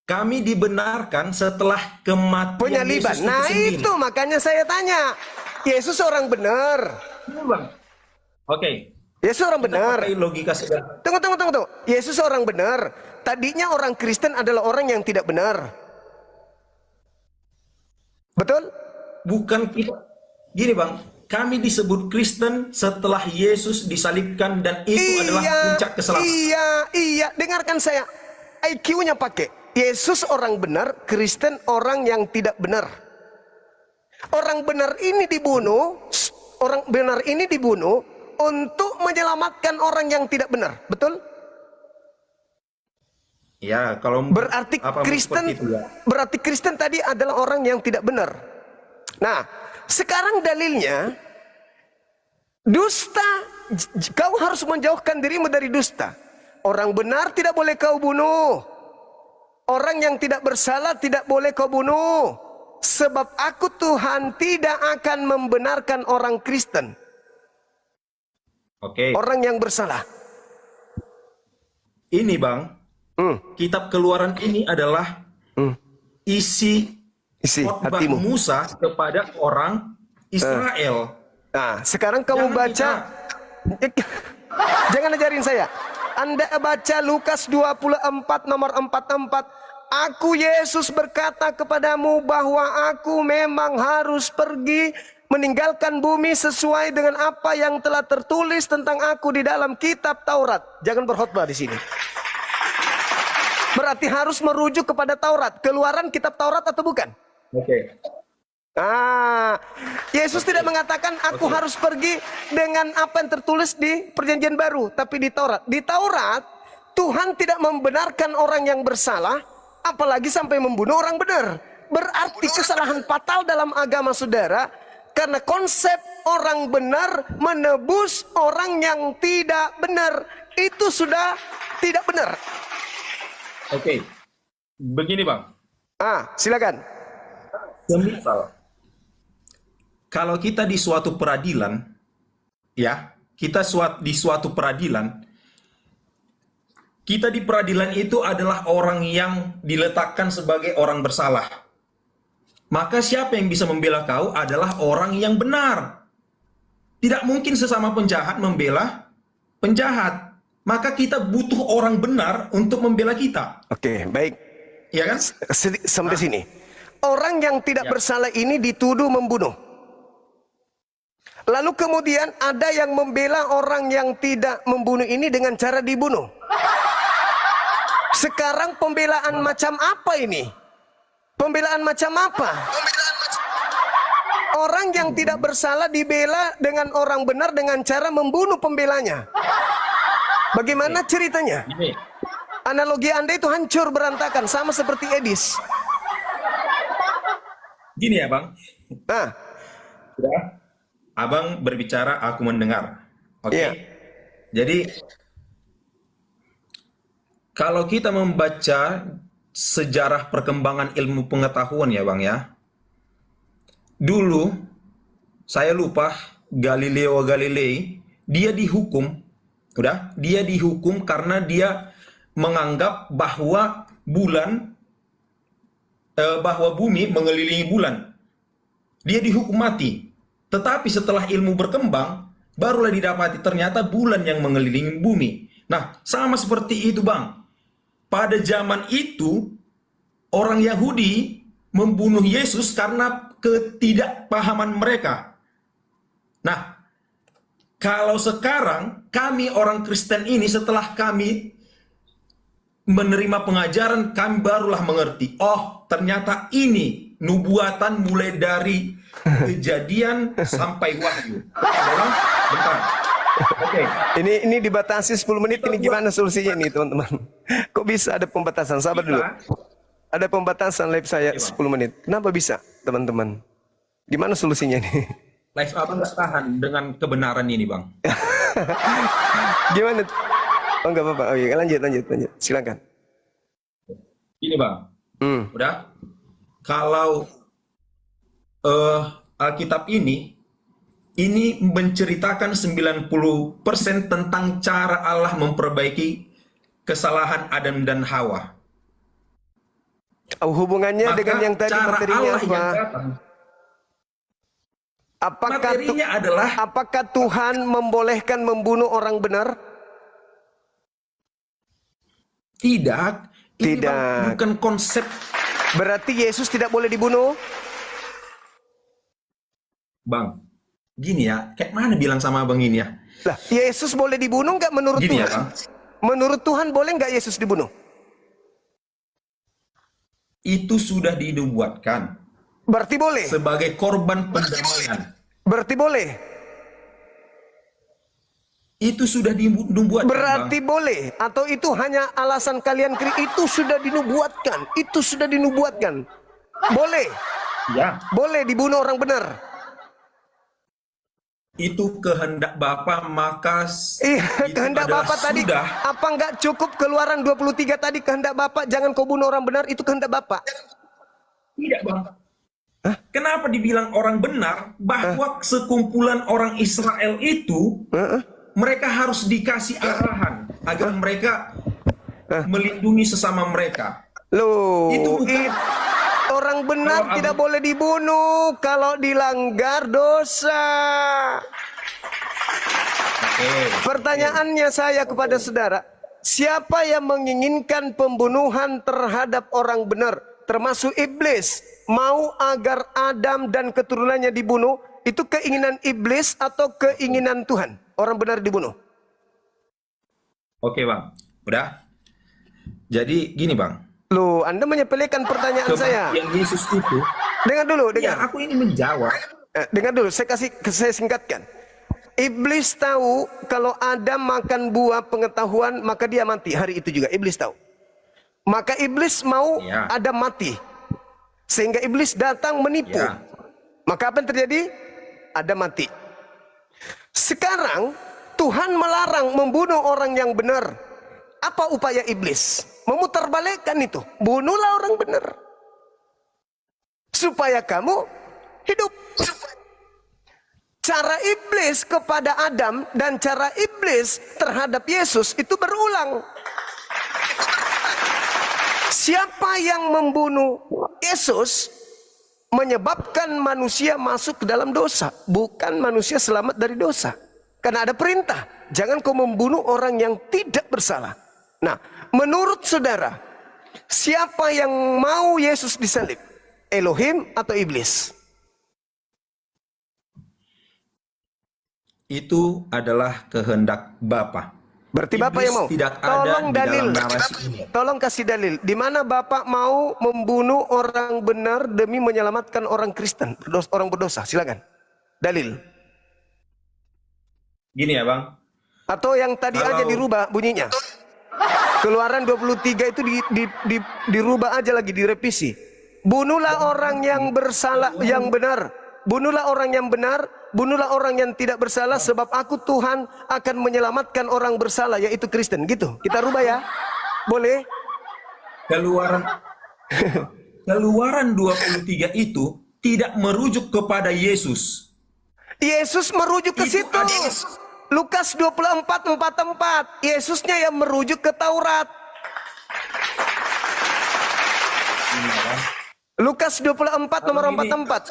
F: Kami dibenarkan setelah kematian
A: Penyaliban.
F: Yesus
A: Nah
F: sendiri.
A: itu makanya saya tanya. Yesus orang benar.
F: Iya, Bang. Oke.
A: Yesus orang benar.
F: Pakai logika sederhana.
A: Tunggu. Yesus orang benar. Tadinya orang Kristen adalah orang yang tidak benar. Betul?
F: Bukan kita. Gini Bang, kami disebut Kristen setelah Yesus disalibkan dan itu adalah puncak keselamatan.
A: Iya. Dengarkan saya. IQ-nya pakai. Yesus orang benar, Kristen orang yang tidak benar. Orang benar ini dibunuh untuk menyelamatkan orang yang tidak benar, betul?
F: Ya, kalau
A: berarti Kristen tadi adalah orang yang tidak benar. Nah, sekarang dalilnya dusta, kau harus menjauhkan dirimu dari dusta. Orang benar tidak boleh kau bunuh. Orang yang tidak bersalah tidak boleh kau bunuh. Sebab aku Tuhan tidak akan membenarkan orang Kristen.
F: Oke.
A: Orang yang bersalah.
F: Ini Bang, kitab Keluaran ini adalah isi khotbah
A: hatimu.
F: Musa kepada orang Israel.
A: Nah, sekarang kamu baca. Jangan ajarin saya. Anda baca Lukas 24 nomor 44. Aku Yesus berkata kepadamu bahwa aku memang harus pergi meninggalkan bumi sesuai dengan apa yang telah tertulis tentang aku di dalam kitab Taurat. Jangan berkhotbah di sini. Berarti harus merujuk kepada Taurat. Keluaran kitab Taurat atau bukan?
F: Oke.
A: Yesus tidak mengatakan aku harus pergi dengan apa yang tertulis di Perjanjian Baru, tapi di Taurat. Di Taurat, Tuhan tidak membenarkan orang yang bersalah, apalagi sampai membunuh orang benar. Berarti kesalahan fatal dalam agama saudara, karena konsep orang benar menebus orang yang tidak benar. Itu sudah tidak benar.
F: Oke, begini Bang.
A: Silakan.
F: Semisal, kalau kita di suatu peradilan, ya, di suatu peradilan, kita di peradilan itu adalah orang yang diletakkan sebagai orang bersalah. Maka siapa yang bisa membela kau adalah orang yang benar. Tidak mungkin sesama penjahat membela penjahat. Maka kita butuh orang benar untuk membela kita.
A: Oke, baik.
F: Ya kan?
A: Sampai sini. Orang yang tidak bersalah ini dituduh membunuh. Lalu kemudian ada yang membela orang yang tidak membunuh ini dengan cara dibunuh. Sekarang pembelaan macam apa ini? Pembelaan macam apa? Orang yang tidak bersalah dibela dengan orang benar dengan cara membunuh pembelanya. Bagaimana ceritanya? Analogi Anda itu hancur berantakan, sama seperti Edis.
F: Gini ya Bang.
A: Sudah.
F: Abang berbicara, aku mendengar. Oke. Jadi kalau kita membaca sejarah perkembangan ilmu pengetahuan ya Bang ya. Dulu saya lupa Galileo Galilei, dia dihukum. Dia dihukum karena dia menganggap bahwa bumi mengelilingi bulan. Dia dihukum mati. Tetapi setelah ilmu berkembang, barulah didapati ternyata bulan yang mengelilingi bumi. Nah, sama seperti itu Bang. Pada zaman itu, orang Yahudi membunuh Yesus karena ketidakpahaman mereka. Nah, kalau sekarang kami orang Kristen ini setelah kami menerima pengajaran, kami barulah mengerti. Oh, ternyata ini nubuatan mulai dari Kejadian sampai Wahyu. Bentar. Oke.
A: Ini dibatasi 10 menit. Ini gimana solusinya ini teman-teman? Kok bisa ada pembatasan? Sabar dulu. Ada pembatasan live saya 10 menit. Kenapa bisa teman-teman? Gimana solusinya nih?
F: Live abang nggak tahan dengan kebenaran ini Bang.
A: Gimana? Oh enggak apa-apa. Oh iya, lanjut. Silakan.
F: Ini Bang. Udah. Kalau Alkitab ini menceritakan 90% tentang cara Allah memperbaiki kesalahan Adam dan Hawa.
A: Hubungannya
F: Maka
A: dengan yang tadi
F: cara
A: materinya
F: Allah
A: apa?
F: yang datang,
A: Apakah
F: adalah
A: apakah Tuhan membolehkan membunuh orang benar?
F: Tidak. Ini
A: Tidak.
F: bukan konsep.
A: Berarti Yesus tidak boleh dibunuh?
F: Bang, gini ya, kayak mana bilang sama abang ini ya?
A: Lah, Yesus boleh dibunuh nggak menurut
F: Gini
A: Tuhan?
F: ya, Bang.
A: Menurut Tuhan boleh nggak Yesus dibunuh?
F: Itu sudah dinubuatkan
A: Berarti boleh.
F: sebagai korban pendamaian.
A: Berarti boleh.
F: Itu sudah dinubuatkan.
A: Berarti
F: Bang.
A: boleh. Atau itu hanya alasan kalian itu sudah dinubuatkan. Itu sudah dinubuatkan. Boleh.
F: Ya.
A: Boleh dibunuh orang benar.
F: Itu kehendak Bapa, maka
A: Iya,
F: itu
A: kehendak
F: adalah
A: Bapak tadi.
F: sudah.
A: Apa nggak cukup Keluaran 23 tadi kehendak Bapak jangan kau bunuh orang benar, itu kehendak Bapak.
F: Tidak, Bang. Kenapa dibilang orang benar? Bahwa sekumpulan orang Israel itu mereka harus dikasih arahan agar mereka melindungi sesama mereka.
A: Loh,
F: Itu bukan.
A: orang benar
F: Kalau
A: tidak boleh dibunuh kalau dilanggar dosa. Pertanyaannya saya kepada saudara, siapa yang menginginkan pembunuhan terhadap orang benar, termasuk iblis, mau agar Adam dan keturunannya dibunuh? Itu keinginan iblis atau keinginan Tuhan? Orang benar dibunuh.
F: Oke, Bang. Udah. Jadi gini, Bang.
A: Loh, Anda menyepelekan pertanyaan saya.
F: Kematian Yesus itu
A: Dengar dulu,
F: Ya,
A: dengar.
F: aku ini menjawab.
A: Dengar dulu, saya singkatkan. Iblis tahu kalau Adam makan buah pengetahuan maka dia mati. Hari itu juga Iblis tahu. Maka Iblis mau
F: Ya.
A: Adam mati. Sehingga Iblis datang menipu.
F: Ya.
A: Maka apa yang terjadi? Adam mati. Sekarang Tuhan melarang membunuh orang yang benar. Apa upaya Iblis? Memutarbalikkan itu. Bunuhlah orang benar. Supaya kamu hidup. Cara Iblis kepada Adam dan cara Iblis terhadap Yesus itu berulang. Siapa yang membunuh Yesus menyebabkan manusia masuk ke dalam dosa, bukan manusia selamat dari dosa. Karena ada perintah, jangan kau membunuh orang yang tidak bersalah. Nah, menurut saudara, siapa yang mau Yesus disalib? Elohim atau iblis?
F: Itu adalah kehendak Bapa.
A: Berarti Bapak
F: Iblis
A: yang mau.
F: tidak ada
A: Tolong
F: di
A: dalil.
F: dalam narasi ini.
A: Tolong kasih dalil. Di mana Bapak mau membunuh orang benar demi menyelamatkan orang Kristen, orang berdosa? Silakan. Dalil.
F: Gini ya, Bang.
A: Atau yang tadi
F: Kalau-
A: aja dirubah bunyinya. Keluaran 23 itu dirubah aja lagi, direvisi. Bunuhlah orang yang bersalah, yang benar. Bunuhlah orang yang benar, bunuhlah orang yang tidak bersalah, sebab aku Tuhan akan menyelamatkan orang bersalah, yaitu Kristen. Gitu. Kita rubah ya. Boleh?
F: Keluaran 23 itu tidak merujuk kepada Yesus.
A: Yesus merujuk ke
F: Itu
A: situ.
F: ada-
A: Lukas 24:44. Yesusnya yang merujuk ke Taurat. Lukas 24 nomor
F: Abang, ini-
A: 44.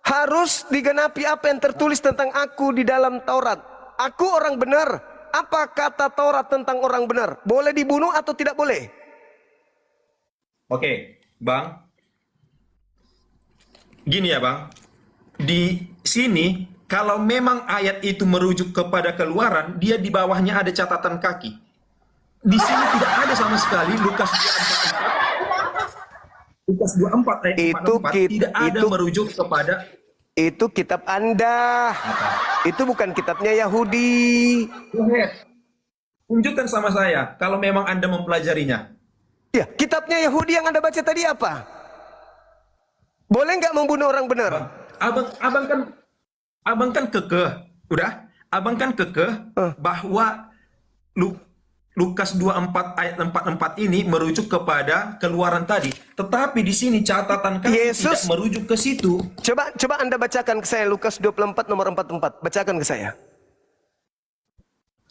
A: Harus digenapi apa yang tertulis tentang aku di dalam Taurat. Aku orang benar. Apa kata Taurat tentang orang benar? Boleh dibunuh atau tidak boleh?
F: Oke, Bang. Gini ya, Bang. Di sini, kalau memang ayat itu merujuk kepada Keluaran, dia di bawahnya ada catatan kaki. Di sini tidak ada sama sekali Lukas 24. Lukas 24 ayat
A: Itu
F: 44 tidak ada
A: itu-
F: merujuk kepada
A: Itu kitab Anda. Itu bukan kitabnya Yahudi.
F: Go ahead. Tunjukkan sama saya kalau memang Anda mempelajarinya.
A: Ya, kitabnya Yahudi yang Anda baca tadi apa? Boleh nggak membunuh orang benar?
F: Abang kan kekeh, udah? Abang kan kekeh bahwa Lukas 24 ayat 44 ini merujuk kepada Keluaran tadi. Tetapi di sini catatan kami
A: Yesus-
F: tidak merujuk ke situ.
A: Coba Anda bacakan ke saya Lukas 24 nomor 44. Bacakan ke saya.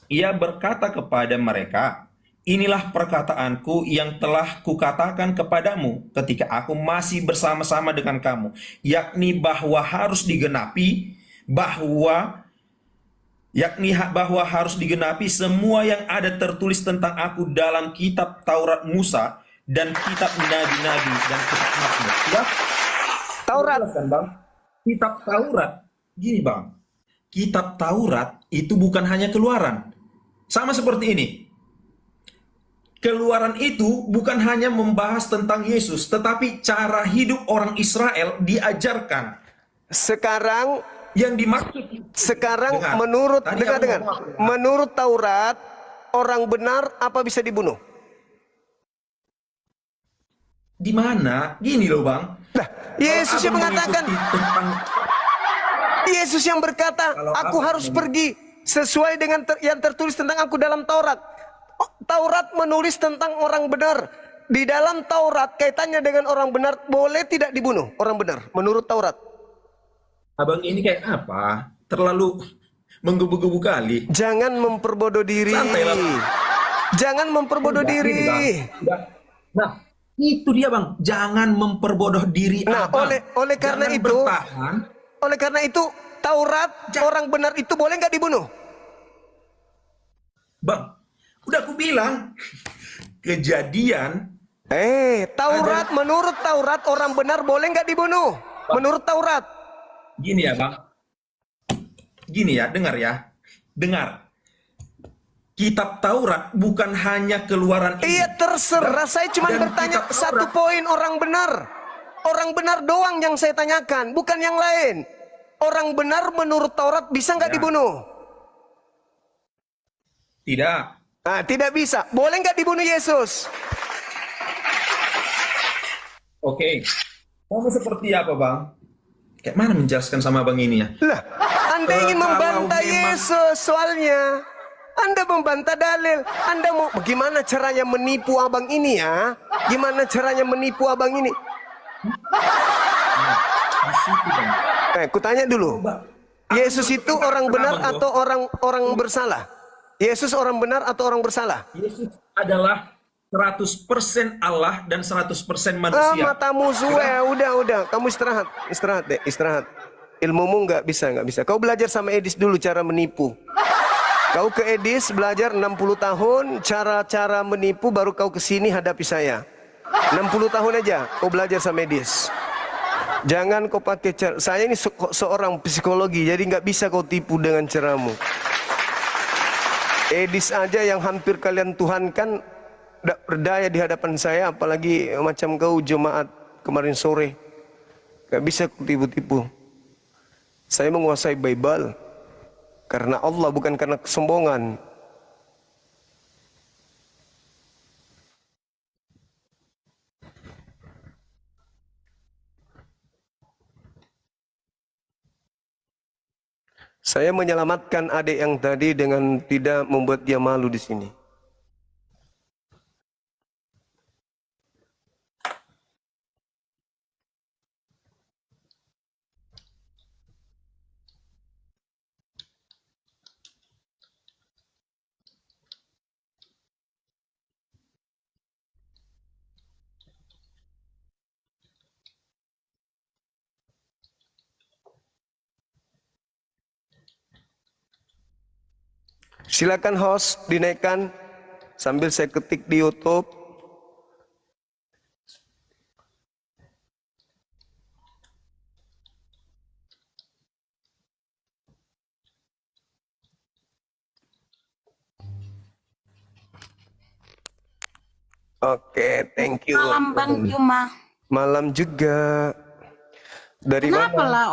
F: Ia berkata kepada mereka, inilah perkataanku yang telah kukatakan kepadamu ketika aku masih bersama-sama dengan kamu, yakni bahwa harus digenapi, bahwa harus digenapi semua yang ada tertulis tentang aku dalam kitab Taurat Musa dan kitab nabi-nabi dan kitab Mazmur. Ya,
A: Taurat.
F: kan, Bang? Kitab Taurat, gini Bang, kitab Taurat itu bukan hanya Keluaran. Sama seperti ini. Keluaran itu bukan hanya membahas tentang Yesus, tetapi cara hidup orang Israel diajarkan.
A: Sekarang
F: Yang dimaksud Dengar.
A: menurut
F: Tadi aku
A: dengar.
F: ngomong apa?
A: Menurut Taurat, orang benar apa bisa dibunuh?
F: Di mana? Gini loh, Bang.
A: Nah, Yesus yang
F: Kalau abang
A: mengatakan,
F: mengikuti tentang
A: Yesus yang berkata,
F: Kalau
A: aku
F: abang
A: harus pergi sesuai dengan yang tertulis tentang aku dalam Taurat. Oh, Taurat menulis tentang orang benar. Di dalam Taurat kaitannya dengan orang benar, boleh tidak dibunuh orang benar menurut Taurat?
F: abang ini kayak apa? Terlalu menggebu-gebu kali.
A: Jangan memperbodoh diri.
F: Santai lah.
A: Jangan memperbodoh
F: Udah,
A: diri.
F: ini, Bang. Udah. Nah, itu dia, Bang. Jangan memperbodoh diri
A: Nah,
F: abang.
A: oleh karena
F: Jangan
A: itu,
F: bertahan.
A: oleh karena itu Taurat orang benar itu boleh nggak dibunuh?
F: Bang, udah aku bilang. Kejadian
A: Taurat menurut Taurat orang benar boleh nggak dibunuh? Menurut Taurat.
F: gini ya, Bang. Gini ya, dengar ya. Dengar. Kitab Taurat bukan hanya Keluaran ini.
A: Iya terserah, saya cuma
F: Dan
A: bertanya
F: kitab
A: satu
F: Taurat-
A: poin orang benar. Orang benar doang yang saya tanyakan, bukan yang lain. Orang benar menurut Taurat bisa nggak dibunuh?
F: Tidak.
A: Nah, tidak bisa. Boleh nggak dibunuh Yesus?
F: Oke. Kamu seperti apa, Bang? Kayak mana menjelaskan sama Bang ini ya?
A: Lah, Anda ingin
F: Kalau
A: membantah
F: memang-
A: Yesus soalnya. Anda membantah dalil. Anda mau bagaimana caranya menipu abang ini ya? Gimana caranya menipu abang ini?
F: Di situ, Bang.
A: Kutanya dulu. Yesus itu orang benar atau orang bersalah? Yesus orang benar atau orang bersalah?
F: Yesus adalah 100% Allah dan 100%
A: Ah,
F: manusia.
A: matamu suwe. Udah. Kamu istirahat deh, istirahat. Ilmumu nggak bisa. Kau belajar sama Edis dulu cara menipu. Kau ke Edis belajar 60 tahun cara-cara menipu, baru kau ke sini hadapi saya. 60 tahun aja kau belajar sama Edis. Jangan kau pakai cara. Saya ini seorang psikologi, jadi nggak bisa kau tipu dengan caramu. Edis aja yang hampir kalian tuhankan tidak berdaya di hadapan saya, apalagi macam kau jemaat kemarin sore. Nggak bisa kau tipu-tipu. Saya menguasai Bible karena Allah, bukan karena kesombongan. Saya menyelamatkan adik yang tadi dengan tidak membuat dia malu di sini. Silakan host dinaikkan sambil saya ketik di YouTube. Oke, thank you.
G: Malam Bang Juma.
A: Malam juga. Dari
G: Kenapa
A: mana?
G: lah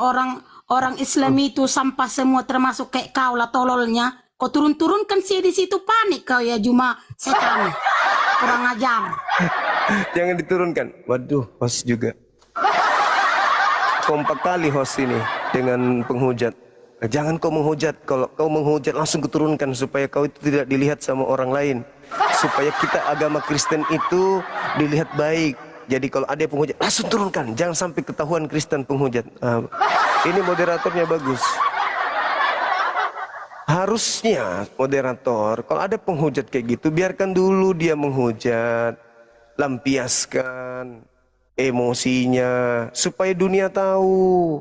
G: orang Islam itu sampah semua, termasuk kayak kau lah tololnya. Kau turun-turunkan sih di situ, panik kau ya Juma, setan. Kurang ajar.
A: Jangan diturunkan. Waduh, host juga. Kompak kali host ini dengan penghujat. Jangan kau menghujat. Kalau kau menghujat langsung keturunkan supaya kau itu tidak dilihat sama orang lain. Supaya kita agama Kristen itu dilihat baik. Jadi kalau ada yang penghujat langsung turunkan. Jangan sampai ketahuan Kristen penghujat. Ini moderatornya bagus. Harusnya moderator kalau ada penghujat kayak gitu biarkan dulu dia menghujat. Lampiaskan emosinya supaya dunia tahu.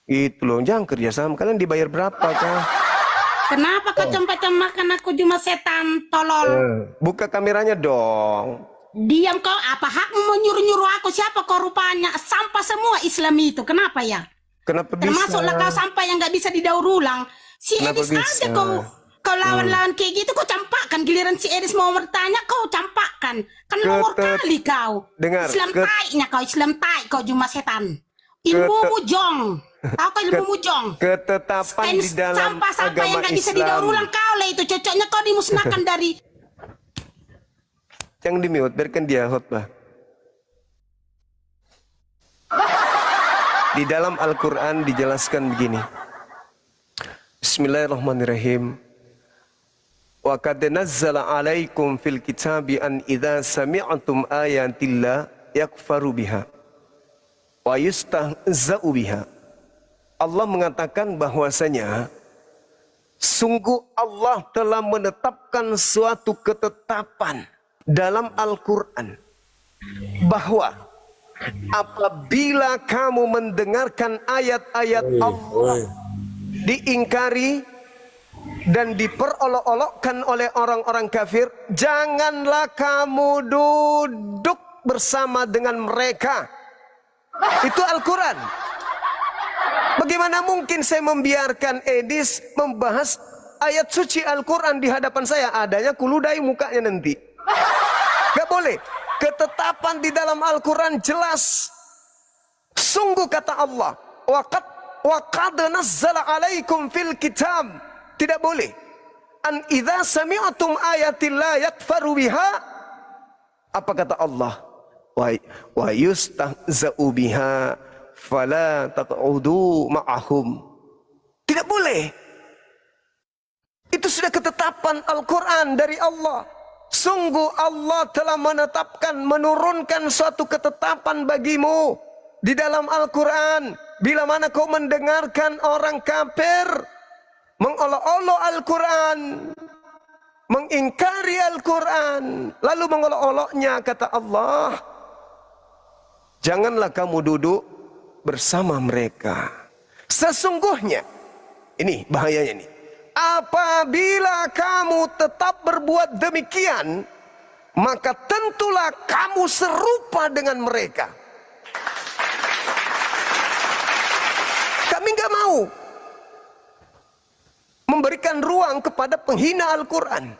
A: Itu loh, jangan kerjasama. Kalian dibayar berapa kah?
G: Kenapa kau cempet makan aku Juma, setan tolol?
A: Buka kameranya dong.
G: Diam kau, apa hakmu menyuruh-nyuruh aku? Siapa kau rupanya? Sampah semua Islam itu, kenapa ya?
A: Kenapa bisa?
G: Termasuklah kau sampah yang gak bisa didaur ulang. Si
A: Kenapa
G: Edis aja
A: bisa?
G: kau lawan-lawan kayak gitu, kau campakkan. Giliran si Edis mau bertanya, kau campakkan. Kan nomor kali kau.
A: Dengar,
G: Islam taiknya kau, Islam taik kau Juma, setan. Ilmumu jong. Tahu kau ilmumu jong?
A: Ketetapan di dalam
G: Sampah-sampah yang
A: agama
G: gak bisa didaur
A: Islam.
G: ulang kau lah itu. Cocoknya kau dimusnahkan dari...
A: Jangan di mute, biarkan dia khotbah. Di dalam Al-Quran dijelaskan begini. Bismillahirrahmanirrahim. Wa qad nazzala alaikum fil kitabi an idza sami'tum ayatillah yakfaru biha wa yustahza'u biha. Allah mengatakan bahwasanya sungguh Allah telah menetapkan suatu ketetapan dalam Al-Quran bahwa apabila kamu mendengarkan ayat-ayat Allah diingkari dan diperolok-olokkan oleh orang-orang kafir, janganlah kamu duduk bersama dengan mereka. Itu Al-Quran. Bagaimana mungkin saya membiarkan Edis membahas ayat suci Al-Quran di hadapan saya? Adanya kuludai mukanya nanti. Gak boleh. Ketetapan di dalam Al-Quran jelas Sungguh kata Allah, wa qad nazzala alaikum fil kitab. Tidak boleh. An idza sami'tum ayatillah yakfaru biha. Apa kata Allah? Wa yustahza'u biha fala taq'udu ma'ahum. Tidak boleh. Itu sudah ketetapan Al-Quran dari Allah. Sungguh Allah telah menurunkan suatu ketetapan bagimu di dalam Al-Quran. Bila mana kau mendengarkan orang kafir mengolok-olok Al-Quran, mengingkari Al-Quran, lalu mengolok-oloknya, kata Allah, janganlah kamu duduk bersama mereka. Sesungguhnya, ini bahayanya nih, apabila kamu tetap berbuat demikian, maka tentulah kamu serupa dengan mereka. Kami nggak mau memberikan ruang kepada penghina Al-Quran.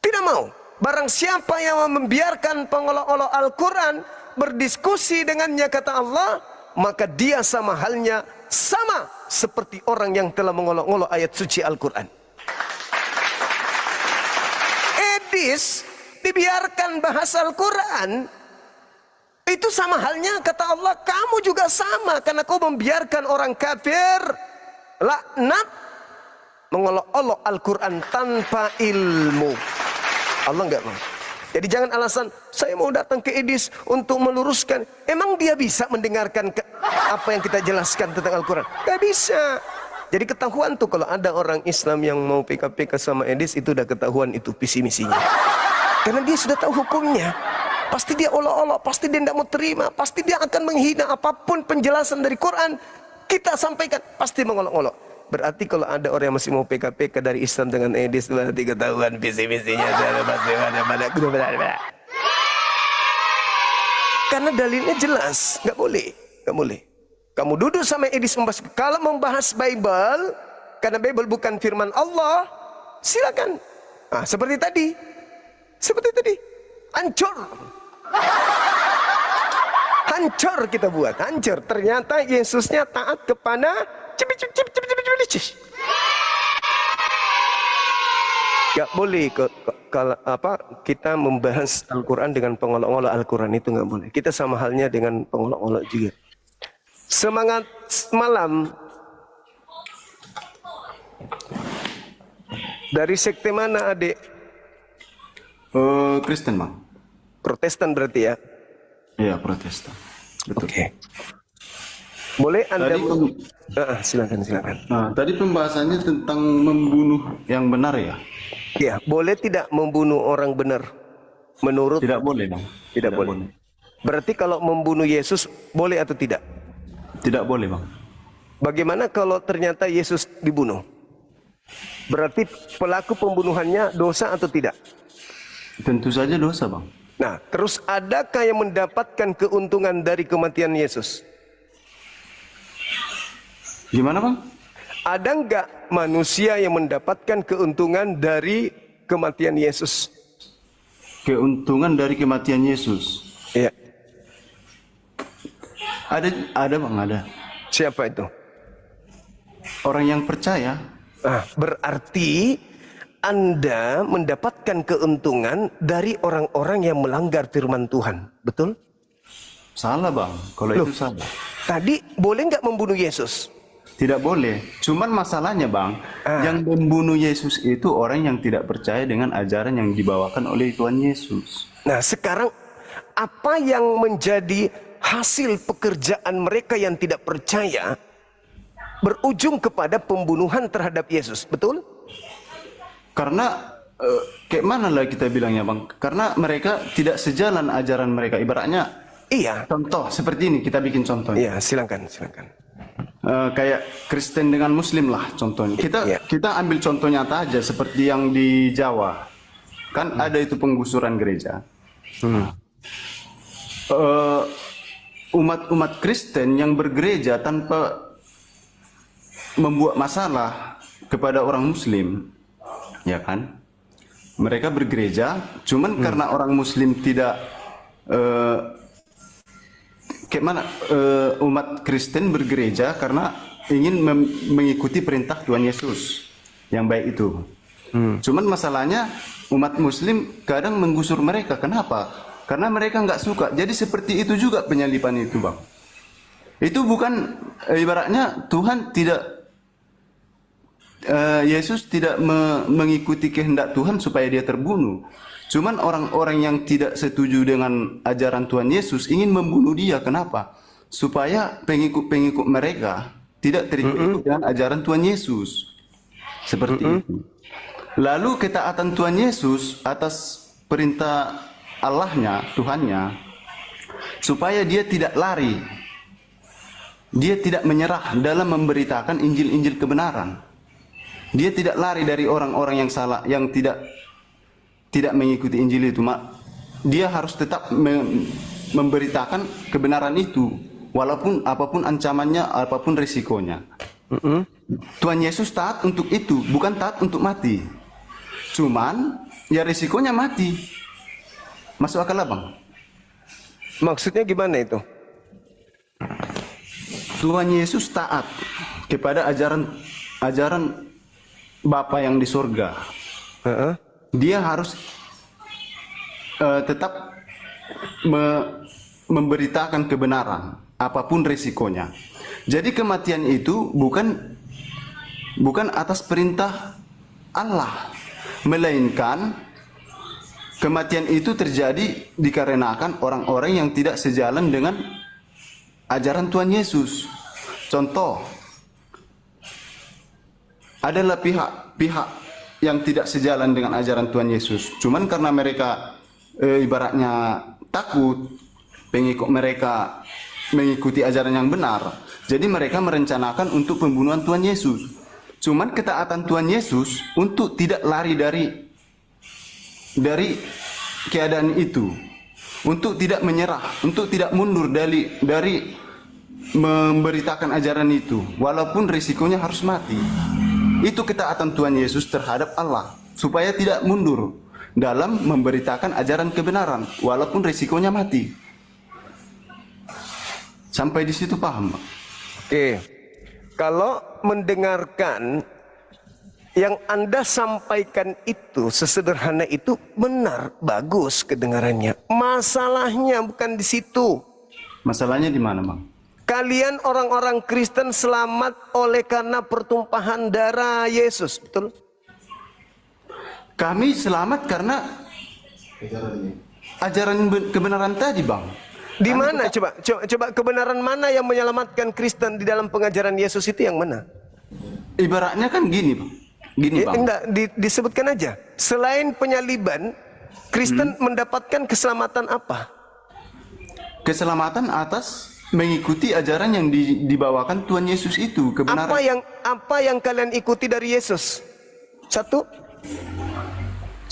A: Tidak mau. Barang siapa yang membiarkan pengolok-olok Al-Quran berdiskusi dengannya, kata Allah, maka dia sama halnya sama seperti orang yang telah mengolok-olok ayat suci Al-Quran. Edis dibiarkan bahas Al-Quran, itu sama halnya, kata Allah, kamu juga sama, karena kau membiarkan orang kafir laknat mengolok-olok Al-Quran tanpa ilmu. Allah enggak mau. Jadi jangan alasan, saya mau datang ke Edis untuk meluruskan. Emang dia bisa mendengarkan apa yang kita jelaskan tentang Al-Quran? Gak bisa. Jadi ketahuan tuh kalau ada orang Islam yang mau PKP sama Edis, itu udah ketahuan itu visi misinya. Karena dia sudah tahu hukumnya. Pasti dia olok-olok, pasti dia tidak mau terima, pasti dia akan menghina apapun penjelasan dari Quran kita sampaikan, pasti mengolok-olok. Berarti kalau ada orang yang masih mau PKP dari Islam dengan Edis, berarti ketahuan visi-misinya. Karena dalilnya jelas, nggak boleh, nggak boleh. Kamu duduk sama Edis membahas, kalau membahas Bible, karena Bible bukan firman Allah, silakan. Nah, seperti tadi, hancur. Hancur kita buat, hancur. Ternyata Yesusnya taat kepada gak boleh kalau kita membahas Al-Quran dengan pengolok-olok Al-Quran, itu gak boleh. Kita sama halnya dengan pengolok-olok juga. Semangat malam. Dari sekte mana, adik?
H: Kristen, Bang.
A: Protestan berarti ya?
H: Iya, Protestan. Betul.
A: Oke. Boleh Anda
H: Tadi
A: silakan.
H: Nah, tadi pembahasannya tentang membunuh yang benar ya?
A: Ya, boleh tidak membunuh orang benar menurut?
H: Tidak boleh, Bang.
A: Tidak boleh. Berarti kalau membunuh Yesus boleh atau tidak?
H: Tidak boleh, Bang.
A: Bagaimana kalau ternyata Yesus dibunuh? Berarti pelaku pembunuhannya dosa atau tidak?
H: Tentu saja dosa, Bang.
A: Nah, terus adakah yang mendapatkan keuntungan dari kematian Yesus?
H: Gimana, Bang?
A: Ada enggak manusia yang mendapatkan keuntungan dari kematian Yesus?
H: Keuntungan dari kematian Yesus?
A: Iya.
H: Ada, Bang, ada.
A: Siapa itu?
H: Orang yang percaya.
A: Berarti Anda mendapatkan keuntungan dari orang-orang yang melanggar firman Tuhan. Betul?
H: Salah, Bang. Kalau itu salah.
A: Tadi boleh nggak membunuh Yesus?
H: Tidak boleh. Cuman masalahnya, Bang, yang membunuh Yesus itu orang yang tidak percaya dengan ajaran yang dibawakan oleh Tuhan Yesus.
A: Nah, sekarang apa yang menjadi hasil pekerjaan mereka yang tidak percaya berujung kepada pembunuhan terhadap Yesus, betul?
H: Karena kayak mana lah kita bilangnya, Bang? Karena mereka tidak sejalan ajaran mereka. Ibaratnya,
A: iya.
H: Contoh seperti ini, kita bikin contoh.
A: Iya, silakan.
H: Kayak Kristen dengan Muslim lah contohnya. Kita ambil contoh nyata aja seperti yang di Jawa. Kan ada itu penggusuran gereja. Umat Kristen yang bergereja tanpa membuat masalah kepada orang Muslim, ya kan? Mereka bergereja, cuman karena orang Muslim kayak mana umat Kristen bergereja karena ingin mengikuti perintah Tuhan Yesus yang baik itu. Cuman masalahnya umat Muslim kadang menggusur mereka. Kenapa? Karena mereka nggak suka. Jadi seperti itu juga penyaliban itu, Bang. Itu bukan ibaratnya Tuhan tidak Yesus tidak mengikuti kehendak Tuhan supaya dia terbunuh. Cuman orang-orang yang tidak setuju dengan ajaran Tuhan Yesus ingin membunuh dia. Kenapa? Supaya pengikut-pengikut mereka tidak terikut dengan ajaran Tuhan Yesus. Seperti itu. Lalu ketaatan Tuhan Yesus atas perintah Allahnya, Tuhannya, supaya dia tidak lari. Dia tidak menyerah dalam memberitakan Injil-Injil kebenaran. Dia tidak lari dari orang-orang yang salah, yang tidak mengikuti Injil itu. Dia harus tetap memberitakan kebenaran itu, walaupun apapun ancamannya, apapun risikonya. Tuhan Yesus taat untuk itu, bukan taat untuk mati. Cuman, ya risikonya mati. Masuk akal lah, Bang?
A: Maksudnya gimana itu?
H: Tuhan Yesus taat kepada ajaran Bapa yang di surga. Dia harus tetap memberitakan kebenaran, apapun risikonya. Jadi kematian itu bukan atas perintah Allah, melainkan kematian itu terjadi dikarenakan orang-orang yang tidak sejalan dengan ajaran Tuhan Yesus. Contoh, adalah pihak yang tidak sejalan dengan ajaran Tuhan Yesus. Cuman karena mereka ibaratnya takut pengikut mereka mengikuti ajaran yang benar, jadi mereka merencanakan untuk pembunuhan Tuhan Yesus. Cuman ketaatan Tuhan Yesus untuk tidak lari dari keadaan itu, untuk tidak menyerah, untuk tidak mundur dari memberitakan ajaran itu, walaupun risikonya harus mati. Itu ketaatan Tuhan Yesus terhadap Allah, supaya tidak mundur dalam memberitakan ajaran kebenaran, walaupun risikonya mati. Sampai di situ paham, Pak?
A: Oke. Kalau mendengarkan yang Anda sampaikan itu, sesederhana itu, benar, bagus kedengarannya. Masalahnya bukan di situ.
H: Masalahnya di mana, Bang?
A: Kalian orang-orang Kristen selamat oleh karena pertumpahan darah Yesus, betul?
H: Kami selamat karena ajaran kebenaran tadi, Bang.
A: Di mana coba kebenaran mana yang menyelamatkan Kristen di dalam pengajaran Yesus itu yang mana?
H: Ibaratnya kan gini, Bang. Gini, Bang.
A: Enggak, disebutkan aja. Selain penyaliban, Kristen mendapatkan keselamatan apa?
H: Keselamatan atas mengikuti ajaran yang dibawakan Tuhan Yesus itu, kebenaran.
A: Apa yang kalian ikuti dari Yesus? Satu?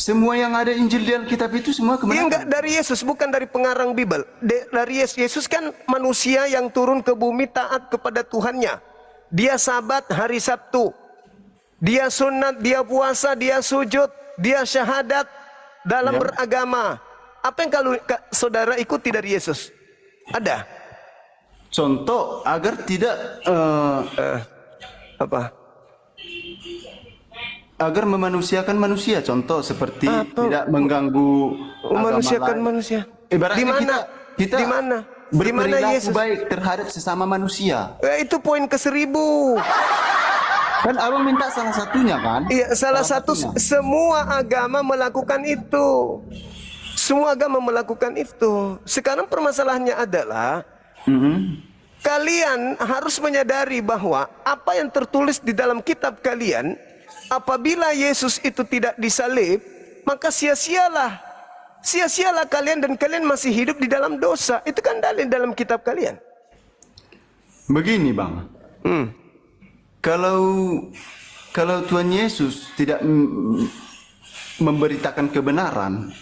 H: Semua yang ada Injil di Alkitab itu semua kebenaran.
A: Enggak dari Yesus, bukan dari pengarang Bible. Dari Yesus. Yesus kan manusia yang turun ke bumi taat kepada Tuhannya. Dia sabat hari Sabtu. Dia sunat, dia puasa, dia sujud, dia syahadat dalam beragama. Apa yang kalau saudara ikuti dari Yesus? Ada?
H: Contoh agar tidak
A: Apa?
H: agar memanusiakan manusia, contoh seperti tidak mengganggu
A: Memanusiakan
H: agama lain.
A: manusia.
H: Ibaratnya
A: Di mana?
H: kita
A: Di mana? Di mana
H: berperilaku
A: Yesus?
H: baik terhadap sesama manusia.
A: Itu poin ke-1000.
H: Kan abang minta salah satunya kan?
A: Iya, salah satu
H: satunya.
A: semua agama melakukan itu. Semua agama melakukan itu. Sekarang permasalahannya adalah kalian harus menyadari bahwa apa yang tertulis di dalam kitab kalian, apabila Yesus itu tidak disalib, maka sia-sialah. Sia-sialah kalian dan kalian masih hidup di dalam dosa. Itu kan dalil dalam kitab kalian.
H: Begini, Bang. Kalau Tuhan Yesus tidak memberitakan kebenaran,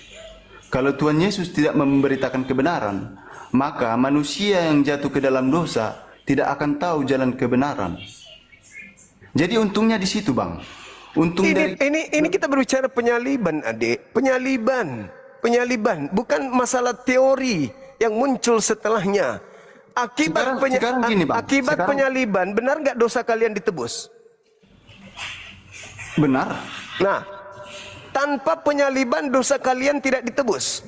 H: kalau Tuhan Yesus tidak memberitakan kebenaran, maka manusia yang jatuh ke dalam dosa tidak akan tahu jalan kebenaran. Jadi untungnya di situ, Bang. Untung
A: Ini kita berbicara penyaliban, adik. Penyaliban, bukan masalah teori yang muncul setelahnya.
H: Sekarang gini, Bang.
A: Akibat
H: Sekarang-
A: penyaliban, benar nggak dosa kalian ditebus?
H: Benar.
A: Nah, tanpa penyaliban dosa kalian tidak ditebus.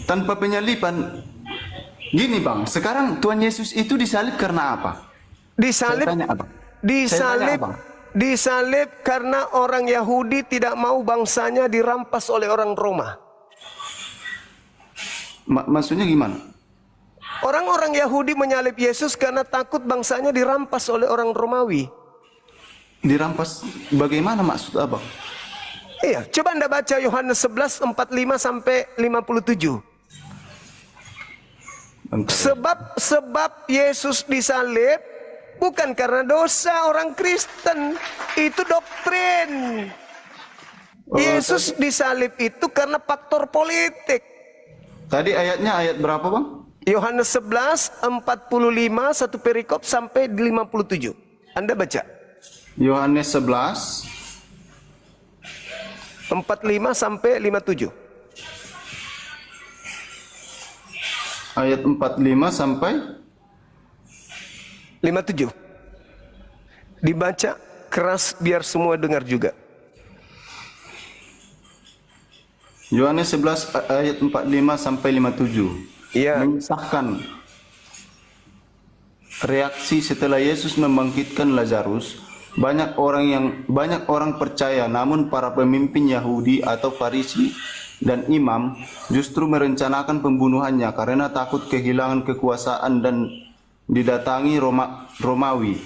H: Tanpa penyaliban, gini Bang, sekarang Tuhan Yesus itu disalib karena apa?
A: Disalib,
H: Saya tanya, Abang.
A: disalib,
H: Abang.
A: disalib karena orang Yahudi tidak mau bangsanya dirampas oleh orang Roma.
H: Maksudnya gimana?
A: Orang-orang Yahudi menyalib Yesus karena takut bangsanya dirampas oleh orang Romawi.
H: Dirampas bagaimana maksud Abang?
A: Iya, coba Anda baca Yohanes 11 45 sampai 57. Sebab Yesus disalib bukan karena dosa orang Kristen, itu doktrin. Yesus disalib itu karena faktor politik.
H: Tadi ayatnya ayat berapa Bang?
A: Yohanes 11 45 satu perikop sampai 57. Anda baca.
H: Yohanes 11
A: 45 sampai 57.
H: ayat 45 sampai
A: 57. Dibaca keras biar semua dengar juga.
H: Yohanes 11 ayat 45 sampai 57.
A: Iya.
H: Mengisahkan reaksi setelah Yesus membangkitkan Lazarus. Banyak orang percaya, namun para pemimpin Yahudi atau Farisi dan imam justru merencanakan pembunuhannya karena takut kehilangan kekuasaan dan didatangi Romawi.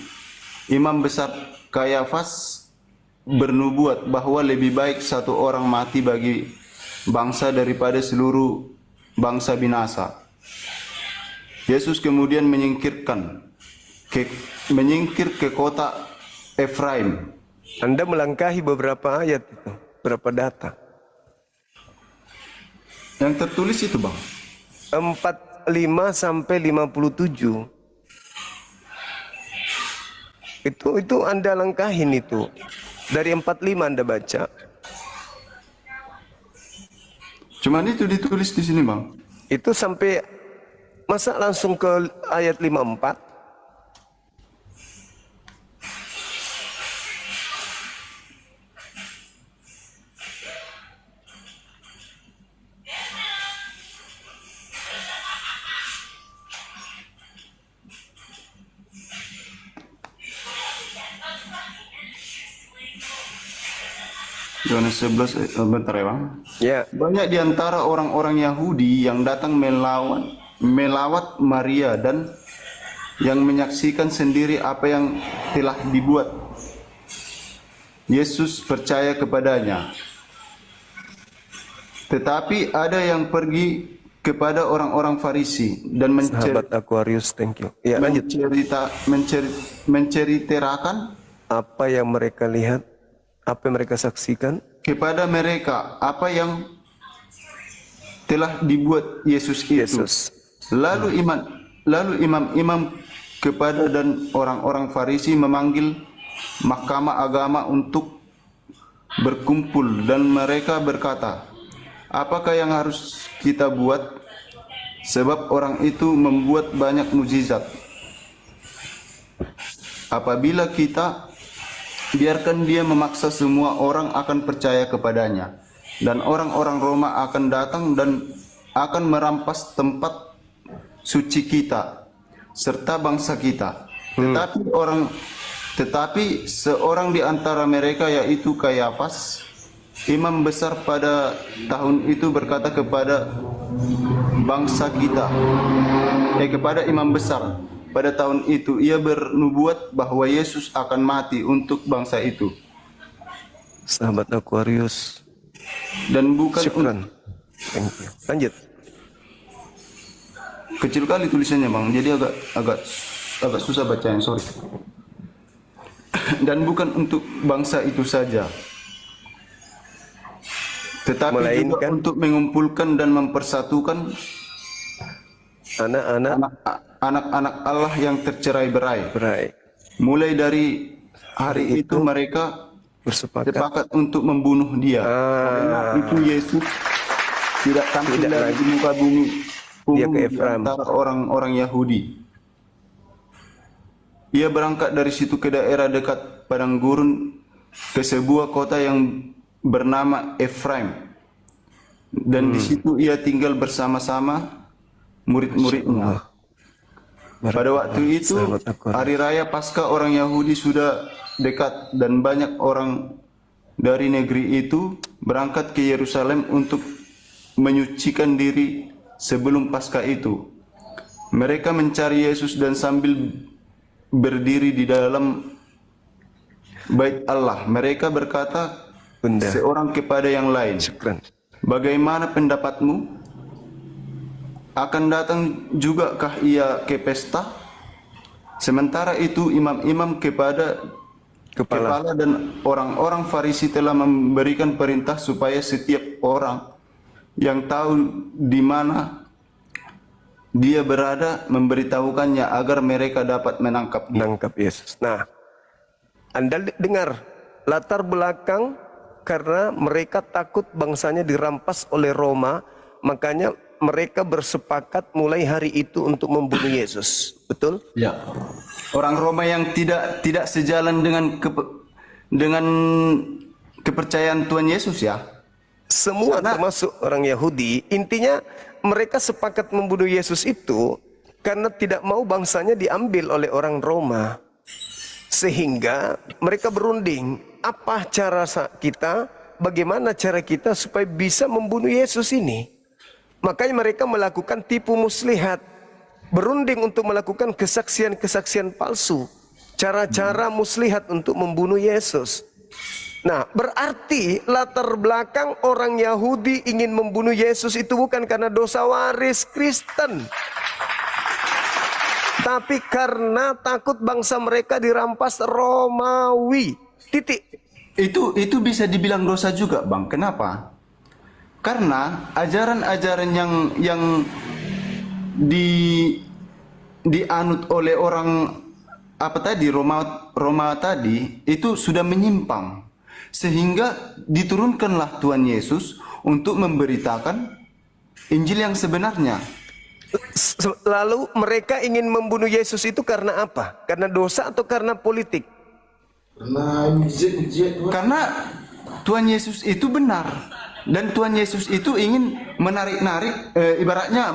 H: Imam besar Kayafas bernubuat bahwa lebih baik satu orang mati bagi bangsa daripada seluruh bangsa binasa. Yesus kemudian menyingkir ke kota Efraim.
A: Anda melangkahi beberapa ayat itu, berapa data.
H: Yang tertulis itu Bang.
A: 45 sampai 57. Itu Anda langkahin itu. Dari 45 Anda baca.
H: Cuman itu ditulis di sini Bang.
A: Itu sampai masa langsung ke ayat 54.
H: Yohanes 11 bentar ya Bang.
A: Ya.
H: Banyak di antara orang-orang Yahudi yang datang melawat Maria dan yang menyaksikan sendiri apa yang telah dibuat. Yesus percaya kepadanya. Tetapi ada yang pergi kepada orang-orang Farisi dan
A: Sahabat Aquarius, thank you. Ya, lanjut.
H: menceritakan
A: Apa yang mereka lihat, apa yang mereka saksikan,
H: kepada mereka apa yang telah dibuat Yesus itu.
A: Yesus.
H: Lalu imam-imam kepada dan orang-orang Farisi memanggil mahkamah agama untuk berkumpul dan mereka berkata, apakah yang harus kita buat? Sebab orang itu membuat banyak mukjizat. Apabila kita biarkan dia memaksa, semua orang akan percaya kepadanya. Dan orang-orang Roma akan datang dan akan merampas tempat suci kita serta bangsa kita. Tetapi seorang di antara mereka, yaitu Kayafas, imam besar pada tahun itu, berkata kepada bangsa kita, kepada imam besar pada tahun itu, ia bernubuat bahwa Yesus akan mati untuk bangsa itu.
A: Sahabat Aquarius.
H: Dan bukan
A: Syukran. Thank you. Lanjut.
H: kecil kali tulisannya Bang, jadi agak susah bacanya, sorry. Dan bukan untuk bangsa itu saja, tetapi juga
A: Melainkan
H: untuk mengumpulkan dan mempersatukan anak-anak Allah yang tercerai-berai.
A: berai
H: Mulai dari hari itu mereka
A: bersepakat.
H: sepakat untuk membunuh dia. Karena itu tidak tampil
A: Tidak
H: lagi
A: lagi.
H: di muka bumi
A: Dia
H: umum
A: ke
H: di
A: Efraim.
H: antara orang-orang Yahudi. Ia berangkat dari situ ke daerah dekat padang gurun ke sebuah kota yang bernama Efraim. Dan di situ ia tinggal bersama-sama murid-muridnya. Pada waktu itu, hari raya Paskah orang Yahudi sudah dekat dan banyak orang dari negeri itu berangkat ke Yerusalem untuk menyucikan diri sebelum Paskah itu. Mereka mencari Yesus dan sambil berdiri di dalam bait Allah, mereka berkata
A: Bunda.
H: seorang kepada yang lain,
A: Syukran.
H: "Bagaimana pendapatmu? Akan datang jugakah ia ke pesta?" Sementara itu imam-imam kepala dan orang-orang Farisi telah memberikan perintah supaya setiap orang yang tahu di mana dia berada memberitahukannya agar mereka dapat menangkap dia.
A: Menangkap Yesus. Nah, Anda dengar latar belakang karena mereka takut bangsanya dirampas oleh Roma, makanya mereka bersepakat mulai hari itu untuk membunuh Yesus. Betul?
H: Ya. Orang Roma yang tidak sejalan dengan kepercayaan Tuhan Yesus ya.
A: Semua termasuk orang Yahudi, intinya mereka sepakat membunuh Yesus itu karena tidak mau bangsanya diambil oleh orang Roma. Sehingga mereka berunding, apa cara kita, bagaimana cara kita supaya bisa membunuh Yesus ini. Makanya mereka melakukan tipu muslihat, berunding untuk melakukan kesaksian-kesaksian palsu, cara-cara muslihat untuk membunuh Yesus. Nah, berarti latar belakang orang Yahudi ingin membunuh Yesus itu bukan karena dosa waris Kristen, tapi karena takut bangsa mereka dirampas Romawi. Titik.
H: Itu bisa dibilang dosa juga, Bang. Kenapa? Karena ajaran-ajaran yang dianut oleh orang Roma tadi itu sudah menyimpang. Sehingga diturunkanlah Tuhan Yesus untuk memberitakan Injil yang sebenarnya.
A: Lalu mereka ingin membunuh Yesus itu karena apa? Karena dosa atau karena politik?
H: Karena Tuhan Yesus itu benar dan Tuhan Yesus itu ingin menarik-narik ibaratnya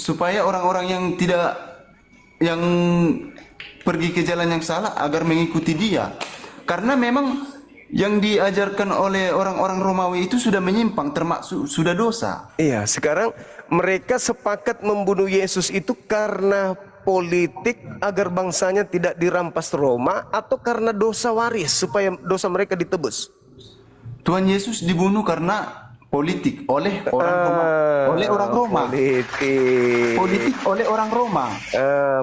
H: supaya orang-orang yang pergi ke jalan yang salah agar mengikuti dia. Karena memang yang diajarkan oleh orang-orang Romawi itu sudah menyimpang, termasuk sudah dosa.
A: Iya, sekarang mereka sepakat membunuh Yesus itu karena politik agar bangsanya tidak dirampas Roma atau karena dosa waris supaya dosa mereka ditebus.
H: Tuhan Yesus dibunuh karena politik oleh orang Roma. Oleh orang Roma. Politik oleh orang Roma.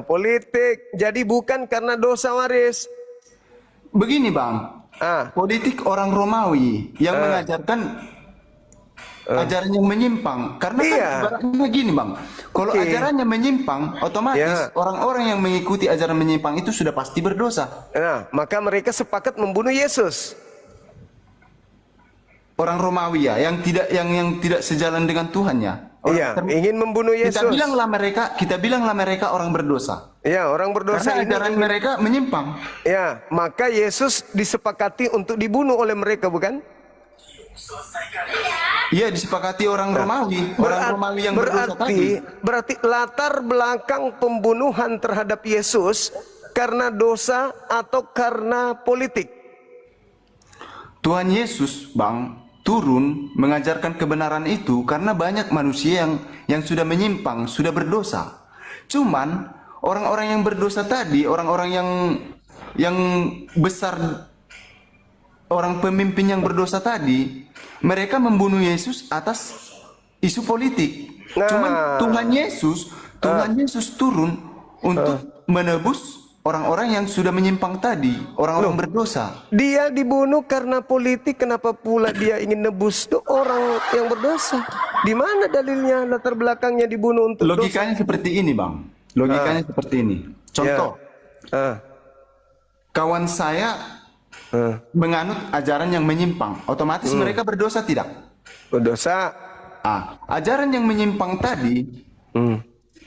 A: Politik. Jadi bukan karena dosa waris.
H: Begini, Bang. Politik orang Romawi yang mengajarkan ajaran yang menyimpang. Karena kan ibaratnya gini, Bang. Kalau ajarannya menyimpang, otomatis orang-orang yang mengikuti ajaran menyimpang itu sudah pasti berdosa.
A: Nah, maka mereka sepakat membunuh Yesus.
H: Orang Romawi ya, yang tidak sejalan dengan Tuhan ya.
A: Ingin membunuh Yesus.
H: Kita bilanglah mereka orang berdosa.
A: Ya, orang berdosa.
H: Karena ajaran mereka menyimpang.
A: Ya, maka Yesus disepakati untuk dibunuh oleh mereka, bukan?
H: Iya, disepakati orang Romawi, orang Romawi yang berdosa tadi.
A: Berarti latar belakang pembunuhan terhadap Yesus karena dosa atau karena politik?
H: Tuhan Yesus, Bang, turun mengajarkan kebenaran itu karena banyak manusia yang sudah menyimpang, sudah berdosa. Cuman orang-orang yang berdosa tadi, orang-orang yang besar, orang pemimpin yang berdosa tadi, mereka membunuh Yesus atas isu politik. Cuman Tuhan Yesus turun untuk menebus orang-orang yang sudah menyimpang tadi, orang-orang berdosa.
A: Dia dibunuh karena politik, kenapa pula dia ingin nebus tuh orang yang berdosa? Di mana dalilnya, latar belakangnya dibunuh untuk
H: Logikanya
A: dosa?
H: seperti ini, Bang. Logikanya seperti ini. Contoh. kawan saya menganut ajaran yang menyimpang, otomatis mereka berdosa tidak?
A: Berdosa.
H: Ajaran yang menyimpang tadi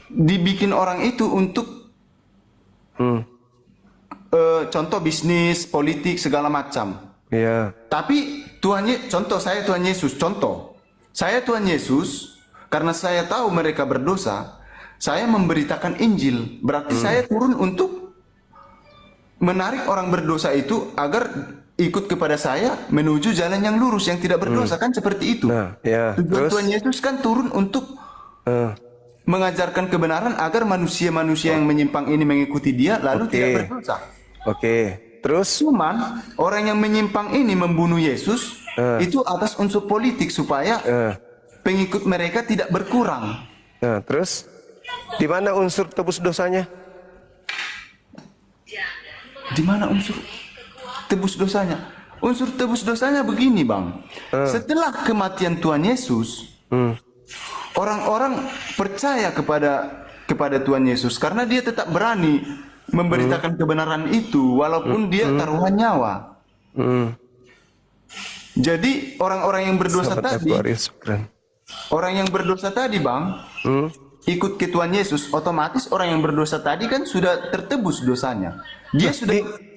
H: dibikin orang itu untuk contoh bisnis, politik, segala macam.
A: Iya.
H: Tapi saya Tuhan Yesus, karena saya tahu mereka berdosa, saya memberitakan Injil. Berarti saya turun untuk menarik orang berdosa itu agar ikut kepada saya menuju jalan yang lurus, yang tidak berdosa, kan seperti itu.
A: Nah, ya.
H: Tujuan Tuhan Yesus kan turun untuk mengajarkan kebenaran agar manusia-manusia yang menyimpang ini mengikuti Dia lalu tidak berdosa.
A: Oke. Terus?
H: Cuman orang yang menyimpang ini membunuh Yesus itu atas unsur politik supaya pengikut mereka tidak berkurang.
A: Nah, terus di mana unsur tebus dosanya?
H: Di mana unsur tebus dosanya? Unsur tebus dosanya begini, Bang. Setelah kematian Tuhan Yesus, orang-orang percaya kepada Tuhan Yesus karena Dia tetap berani memberitakan kebenaran itu walaupun Dia taruhan nyawa. Jadi orang-orang yang berdosa tadi, Bang, ikut ke Tuhan Yesus, otomatis orang yang berdosa tadi kan sudah tertebus dosanya. Dia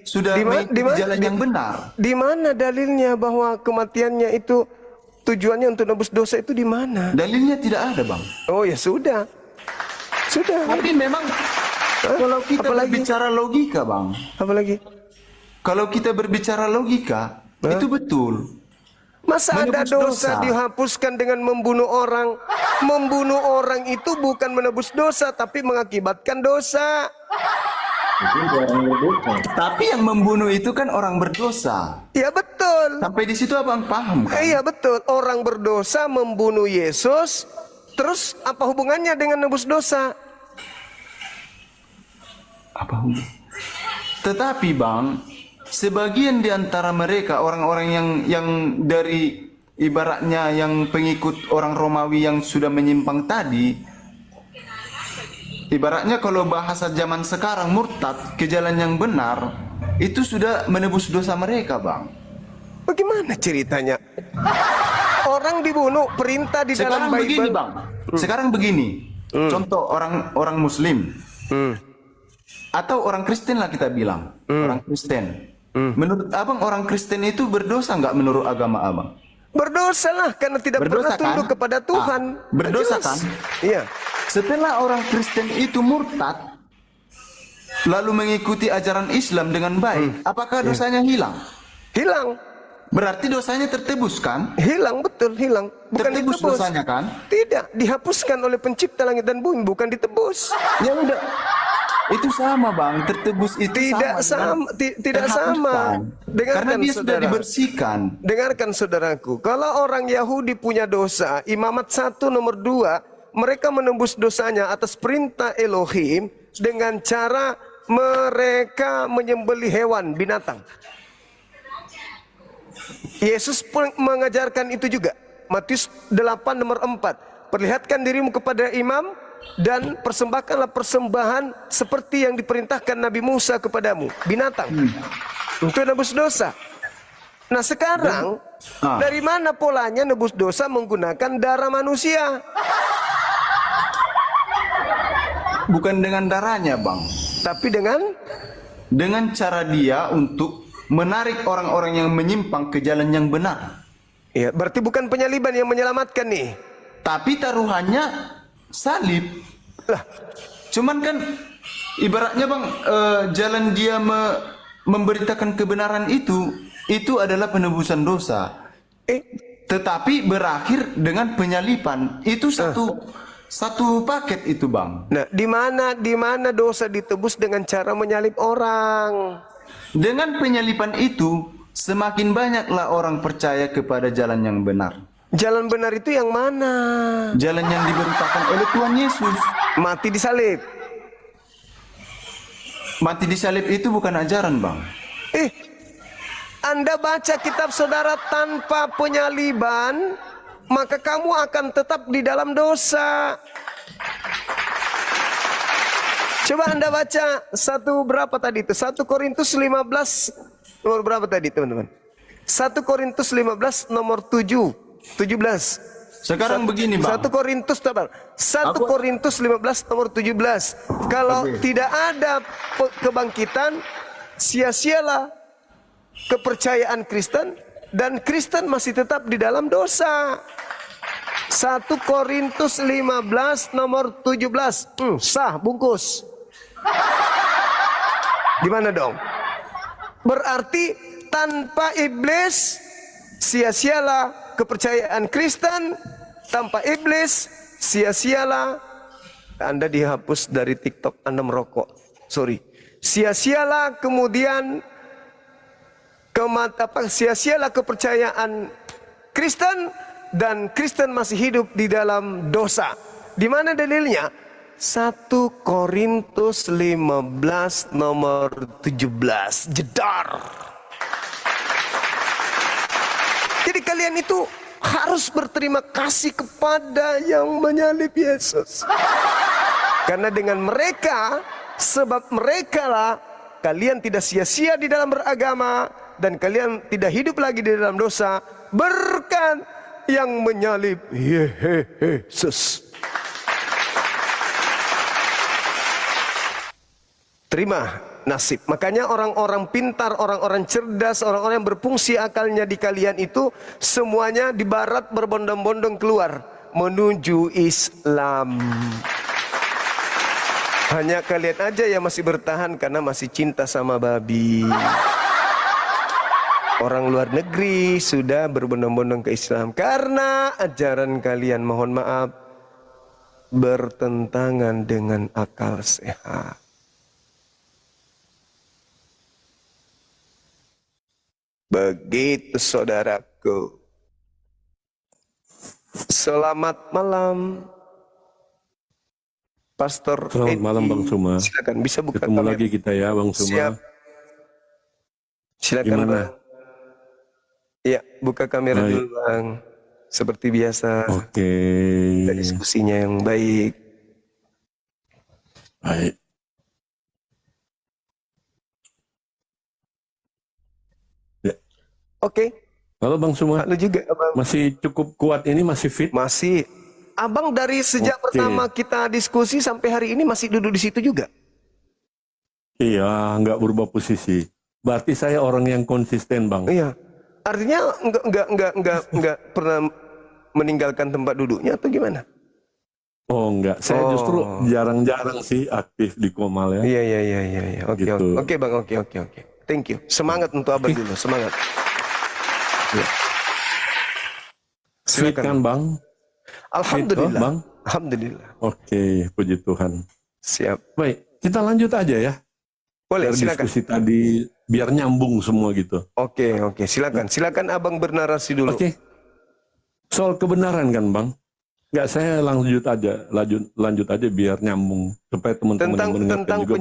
H: sudah mengikuti jalan yang benar.
A: Di mana dalilnya bahwa kematiannya itu tujuannya untuk nebus dosa itu di mana?
H: Dalilnya tidak ada, Bang.
A: Oh ya sudah.
H: Tapi memang kalau kita berbicara logika, Bang.
A: Apalagi?
H: Kalau kita berbicara logika, itu betul.
A: Masa ada dosa dihapuskan dengan membunuh orang? Membunuh orang itu bukan menebus dosa, tapi mengakibatkan dosa.
H: Tapi yang membunuh itu kan orang berdosa.
A: Ya betul.
H: Sampai di situ Abang paham kan?
A: Iya betul. Orang berdosa membunuh Yesus. Terus apa hubungannya dengan nebus dosa?
H: Apa hubungan? Tetapi Bang, sebagian di antara mereka orang-orang yang dari ibaratnya yang pengikut orang Romawi yang sudah menyimpang tadi, ibaratnya kalau bahasa zaman sekarang murtad ke jalan yang benar, itu sudah menebus dosa mereka, Bang.
A: Bagaimana ceritanya? Orang dibunuh, perintah di
H: Sekarang
A: dalam Bible.
H: begini, Bang. Sekarang begini. Contoh orang Muslim. Atau orang Kristen lah kita bilang. Orang Kristen. Menurut Abang orang Kristen itu berdosa nggak menurut agama Abang?
A: Berdosa lah karena tidak pernah tunduk kepada Tuhan.
H: Berdosa
A: Jelas.
H: kan?
A: Iya.
H: Setelah orang Kristen itu murtad, lalu mengikuti ajaran Islam dengan baik, apakah dosanya hilang?
A: Hilang.
H: Berarti dosanya tertebus kan?
A: Hilang, betul, hilang. Bukan
H: Tertebus
A: ditebus.
H: dosanya kan?
A: Tidak, dihapuskan oleh pencipta langit dan bumi, bukan ditebus.
H: Ya udah. Itu sama, Bang. Tertebus itu
A: Tidak sama, tidak sama.
H: Karena dia sudah dibersihkan.
A: Dengarkan saudaraku, kalau orang Yahudi punya dosa, Imamat 1 nomor 2, mereka menembus dosanya atas perintah Elohim dengan cara mereka menyembelih hewan, binatang. Yesus pun mengajarkan itu juga. Matius 8 nomor 4. Perlihatkan dirimu kepada imam dan persembahkanlah persembahan seperti yang diperintahkan Nabi Musa kepadamu, binatang. Untuk nebus dosa. Nah sekarang dari mana polanya nebus dosa menggunakan darah manusia?
H: Bukan dengan darahnya, Bang.
A: Tapi
H: dengan cara dia untuk menarik orang-orang yang menyimpang ke jalan yang benar.
A: Ya, berarti bukan penyaliban yang menyelamatkan nih.
H: Tapi taruhannya salib.
A: Lah,
H: cuman kan ibaratnya, Bang, jalan dia memberitakan kebenaran itu adalah penebusan dosa. Tetapi berakhir dengan penyaliban. Itu satu paket itu, Bang.
A: Nah, di mana dosa ditebus dengan cara menyalib orang?
H: Dengan penyaliban itu, semakin banyaklah orang percaya kepada jalan yang benar.
A: Jalan benar itu yang mana?
H: Jalan yang diberitakan oleh Tuhan Yesus.
A: Mati disalib.
H: Mati disalib itu bukan ajaran, Bang.
A: Anda baca kitab saudara tanpa penyaliban, maka kamu akan tetap di dalam dosa. Coba Anda baca berapa tadi itu? 1 Korintus 15 nomor berapa tadi teman-teman? 1 Korintus 15 nomor 17.
H: Sekarang begini, Bang.
A: 1 Korintus 15 nomor 17. Kalau tidak ada kebangkitan, sia-sialah kepercayaan Kristen dan Kristen masih tetap di dalam dosa. 1 Korintus 15 nomor 17. Sah bungkus. Gimana dong? Berarti tanpa iblis sia-sialah kepercayaan Kristen, tanpa iblis sia-sialah Anda dihapus dari TikTok, Anda merokok. Sorry. Sia-sialah kemudian sia-sialah kepercayaan Kristen dan Kristen masih hidup di dalam dosa. Di mana dalilnya? 1 Korintus 15 nomor 17. Jedar. Jadi kalian itu harus berterima kasih kepada yang menyalib Yesus. Karena dengan mereka, sebab mereka lah kalian tidak sia-sia di dalam beragama dan kalian tidak hidup lagi di dalam dosa berkat yang menyalib Yesus. Terima nasib. Makanya orang-orang pintar, orang-orang cerdas, orang-orang yang berfungsi akalnya di kalian itu semuanya di barat berbondong-bondong keluar menuju Islam. Hanya kalian aja yang masih bertahan karena masih cinta sama babi. Orang luar negeri sudah berbondong-bondong ke Islam karena ajaran kalian, mohon maaf, bertentangan dengan akal sehat. Begitu saudaraku. Selamat malam, Pastor.
I: Selamat malam Bang Suma.
A: Silakan bisa buka
I: Ketemu
A: kamera.
I: lagi kita ya Bang Suma.
A: Siap. Silakan
I: Gimana?
A: Bang. Iya, buka kamera
I: Baik.
A: dulu Bang. Seperti biasa.
I: Oke.
A: Ada diskusinya yang baik.
I: Baik.
A: Oke.
I: Halo Bang Suma.
A: Halo juga Abang.
I: Masih cukup kuat ini, masih fit?
A: Masih. Abang dari sejak
I: Oke.
A: pertama kita diskusi sampai hari ini masih duduk di situ juga?
I: Iya, nggak berubah posisi. Berarti saya orang yang konsisten Bang.
A: Iya. Artinya enggak pernah meninggalkan tempat duduknya atau gimana?
I: Oh enggak, saya
A: Oh.
I: justru jarang-jarang sih aktif di Komal ya.
A: Iya. Oke,
I: Gitu.
A: oke Bang, oke. Thank you. Semangat untuk Abang dulu, semangat.
I: Fit kan Bang?
A: Alhamdulillah.
I: Fit, Bang?
A: Alhamdulillah.
I: Oke, puji Tuhan.
A: Siap.
I: Baik, kita lanjut aja ya.
A: Boleh,
I: Dari
A: silakan.
I: diskusi tadi biar nyambung semua gitu.
A: Oke, silakan. Silakan Abang bernarasi dulu.
I: Oke. Soal kebenaran kan Bang? Enggak, saya lanjut aja biar nyambung supaya teman-teman yang mendengarkan
A: Tentang
I: juga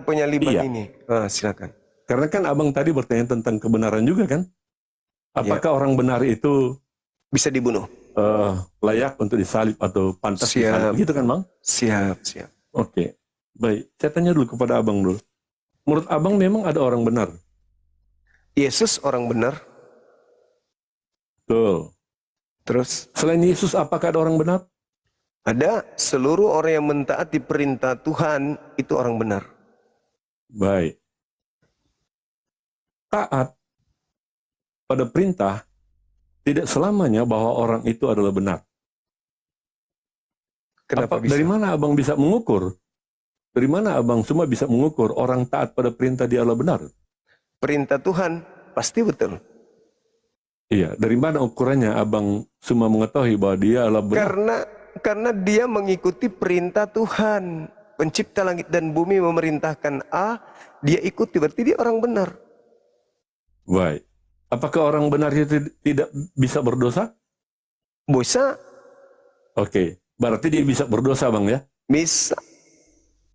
A: penyaliban
I: Iya.
A: ini. Silakan.
I: Karena kan Abang tadi bertanya tentang kebenaran juga kan? Apakah orang benar itu
A: Bisa dibunuh.
I: layak untuk disalib atau pantas
A: Siap.
I: disalib? Gitu kan Bang?
A: Siap.
I: Oke. Baik, saya tanya dulu kepada Abang dulu. Menurut Abang memang ada orang benar?
A: Yesus orang benar.
I: Betul.
A: Terus
I: Selain Yesus, apakah ada orang benar?
A: ada seluruh orang yang mentaati perintah Tuhan itu orang benar.
I: Baik. Taat pada perintah tidak selamanya bahwa orang itu adalah benar.
A: Kenapa bisa?
I: Dari mana Abang bisa mengukur? Dari mana Abang semua bisa mengukur orang taat pada perintah dia adalah benar?
A: Perintah Tuhan pasti betul.
I: Iya, dari mana ukurannya Abang semua mengetahui bahwa dia adalah benar?
A: Karena dia mengikuti perintah Tuhan. Pencipta langit dan bumi memerintahkan A, dia ikuti, berarti dia orang benar.
I: Baik. Apakah orang benar itu tidak bisa berdosa?
A: Bisa?
I: Oke, berarti dia bisa berdosa Bang ya?
A: Bisa.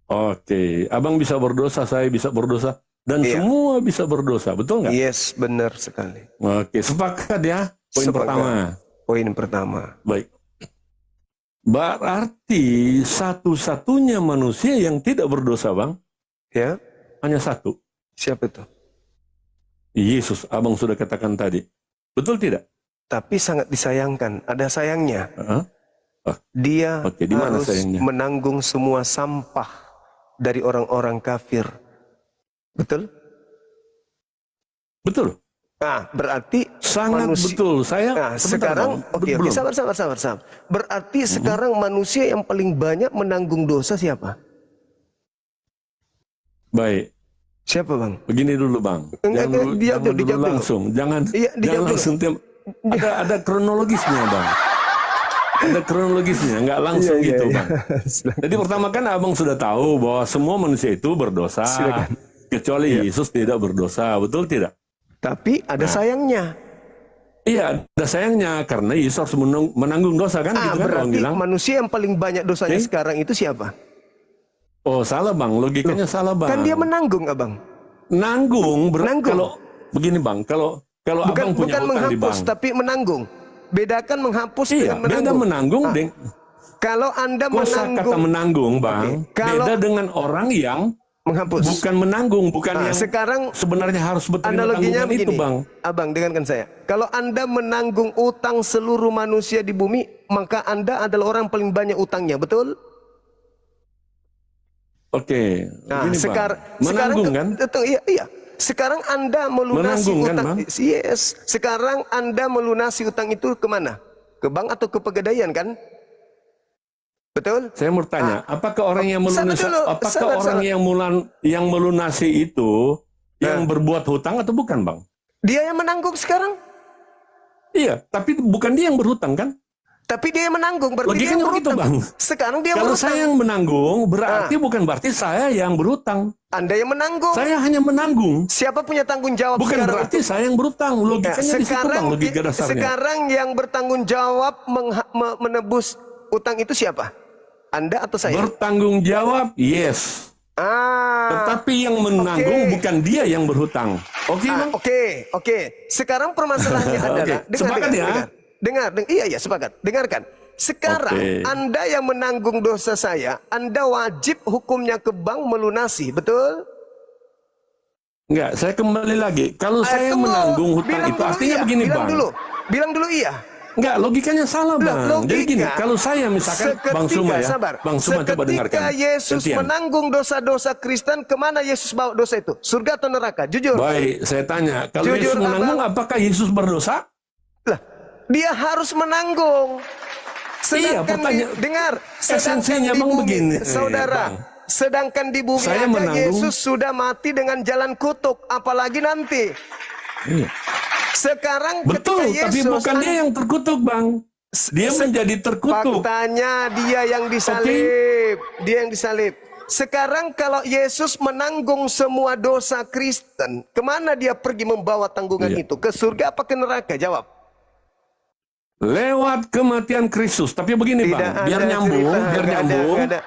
I: Oke, Abang bisa berdosa, saya bisa berdosa, dan
A: Iya.
I: semua bisa berdosa, betul nggak?
A: Yes, benar sekali.
I: Oke, sepakat ya. Poin
A: Sepakat.
I: pertama.
A: Poin pertama.
I: Baik. Berarti satu-satunya manusia yang tidak berdosa, Bang,
A: Ya,
I: hanya satu.
A: siapa itu?
I: Yesus, Abang sudah katakan tadi. Betul tidak?
A: Tapi sangat disayangkan, ada sayangnya.
I: Heeh.
A: Dia
I: Oke, di mana
A: harus
I: sayangnya?
A: menanggung semua sampah dari orang-orang kafir. Betul?
I: Betul.
A: Nah, berarti
I: Sangat
A: manusia-
I: betul. Saya
A: Nah,
I: sebentar,
A: sekarang
I: Bang.
A: oke,
I: Belum.
A: sabar. Berarti sekarang manusia yang paling banyak menanggung dosa siapa?
I: Baik.
A: Siapa, Bang?
I: Begini dulu, Bang.
A: Enggak,
I: Jangan
A: dijawab
I: dulu
A: dulu.
I: langsung. Jangan
A: Iya, dijawab
I: jangan
A: dulu.
I: langsung ada kronologisnya, Bang. Ada kronologisnya, nggak langsung
A: Iya,
I: gitu,
A: iya.
I: Bang. Jadi pertama kan Abang sudah tahu bahwa semua manusia itu berdosa.
A: Silakan.
I: Kecuali Yesus tidak berdosa, betul tidak?
A: Tapi ada sayangnya.
I: Iya, ada sayangnya karena Yesus harus menanggung dosa kan, gitu kan Abang
A: Berarti
I: bilang.
A: manusia yang paling banyak dosanya
I: Oke.
A: sekarang itu siapa?
I: Oh, salah, Bang. Logikanya salah, Bang.
A: Kan dia menanggung, Abang.
I: Nanggung,
A: Nanggung.
I: kalau begini, Bang, kalau Abang punya
A: Bukan
I: hutang di
A: menghapus,
I: bank.
A: tapi menanggung. Bedakan menghapus
I: Iya,
A: dengan
I: beda
A: menanggung.
I: menanggung.
A: Kalau Anda
I: Kosa kata
A: menanggung,
I: menanggung, Bang,
A: Oke, kalau-
I: beda dengan orang yang
A: menghapus.
I: bukan menanggung, bukan
A: Nah,
I: yang
A: sekarang
I: sebenarnya harus berterima
A: analoginya
I: tanggungan itu,
A: begini,
I: Bang.
A: Abang, dengarkan saya. Kalau Anda menanggung utang seluruh manusia di bumi, maka Anda adalah orang paling banyak utangnya, betul?
I: Oke,
A: Nah,
I: begini, Bang. Menanggung kan?
A: Iya. Sekarang Anda melunasi
I: Menanggung kan,
A: utang.
I: Bang?
A: Yes. Sekarang Anda melunasi utang itu kemana? Ke bank atau ke pegadaian kan? Betul?
I: Saya mau tanya, apakah orang yang
A: sabar
I: melunasi,
A: dulu,
I: apakah
A: sabar,
I: orang
A: sabar.
I: yang melunasi itu yang berbuat hutang atau bukan, Bang?
A: Dia yang menanggung sekarang.
I: Iya, tapi bukan dia yang berhutang kan?
A: Tapi dia yang menanggung, berarti dia
I: Logikanya
A: yang
I: begitu,
A: berhutang.
I: Bang.
A: Sekarang dia
I: Kalau
A: berhutang.
I: saya yang menanggung, bukan berarti saya yang berhutang.
A: Anda yang menanggung.
I: Saya hanya menanggung.
A: Siapa punya tanggung jawab
I: Bukan
A: sekarang?
I: berarti saya yang berhutang. Logikanya di situ, Bang, logika dasarnya.
A: sekarang yang bertanggung jawab menebus utang itu siapa? Anda atau saya?
I: Bertanggung jawab, yes. Tetapi yang menanggung
A: oke.
I: bukan dia yang berhutang. Oke, Bang?
A: Oke. Sekarang permasalahannya adalah
I: Sepakat ya?
A: dengar. Iya, sepakat. Dengarkan. Sekarang
I: Oke.
A: Anda yang menanggung dosa saya, Anda wajib hukumnya ke bank melunasi, betul?
I: Enggak, saya kembali lagi. Kalau saya
A: Tunggu.
I: menanggung hutang
A: Bilang
I: itu,
A: dulu
I: artinya
A: iya.
I: begini,
A: Bilang
I: Bang.
A: Bilang dulu iya.
I: Enggak, logikanya salah, Bang. Jadi gini, kalau saya misalkan, Bang Suma ya.
A: sabar.
I: Bang Suma coba dengarkan.
A: Ketika Yesus
I: Gantian.
A: menanggung dosa-dosa Kristen, kemana Yesus bawa dosa itu? Surga atau neraka? Jujur.
I: Baik, saya tanya. Kalau
A: Jujur,
I: Yesus menanggung,
A: Abang.
I: apakah Yesus berdosa?
A: Lah, dia harus menanggung.
I: Iya, pertanyaan-
A: dengar,
I: esensinya,
A: sedangkan di
I: Bang,
A: bumi,
I: begini,
A: saudara,
I: Bang.
A: sedangkan di bumi
I: Saya
A: aja
I: menanggung.
A: Yesus sudah mati dengan jalan kutuk, apalagi nanti.
I: Iya.
A: Sekarang
I: Betul,
A: ketika
I: tapi
A: Yesus
I: bukan dia yang terkutuk, Bang. Dia menjadi terkutuk.
A: faktanya dia yang disalib, dia yang disalib. Sekarang kalau Yesus menanggung semua dosa Kristen, kemana dia pergi membawa tanggungan
I: Iya.
A: itu? Ke surga apa ke neraka? Jawab.
I: Lewat kematian Kristus. Tapi begini,
A: Tidak
I: Bang,
A: ada
I: biar nyambung,
A: cerita,
I: biar
A: nggak ada,
I: nyambung.
A: nggak ada.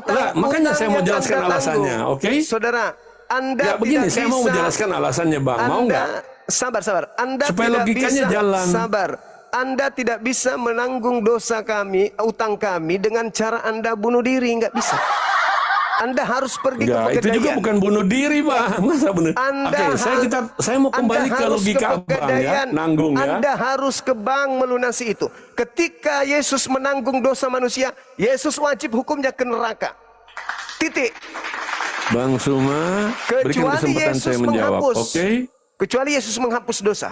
I: Lah, makanya saya mau
A: utangnya
I: jelaskan
A: Anda
I: alasannya,
A: tanggung.
I: oke?
A: Saudara, Anda
I: Ya begini,
A: tidak
I: saya mau
A: bisa-
I: menjelaskan alasannya, Bang. Mau
A: Anda-
I: nggak?
A: Sabar. Anda
I: Supaya
A: tidak
I: logikanya
A: bisa
I: jalan.
A: sabar. Anda tidak bisa menanggung dosa kami, utang kami dengan cara Anda bunuh diri, nggak bisa. Anda harus pergi
I: Enggak,
A: ke
I: itu
A: pegadaian.
I: juga bukan bunuh diri, Bang. Masa benar? Oke, saya mau kembali
A: Anda
I: ke
A: harus
I: logika Abang ya,
A: pegadaian.
I: nanggung ya.
A: Anda harus ke bank melunasi itu. Ketika Yesus menanggung dosa manusia, Yesus wajib hukumnya ke neraka. Titik.
I: Bang Suma, berikan
A: Kecuali
I: kesempatan
A: Yesus
I: saya menjawab,
A: menghapus.
I: oke?
A: Kecuali Yesus menghapus dosa.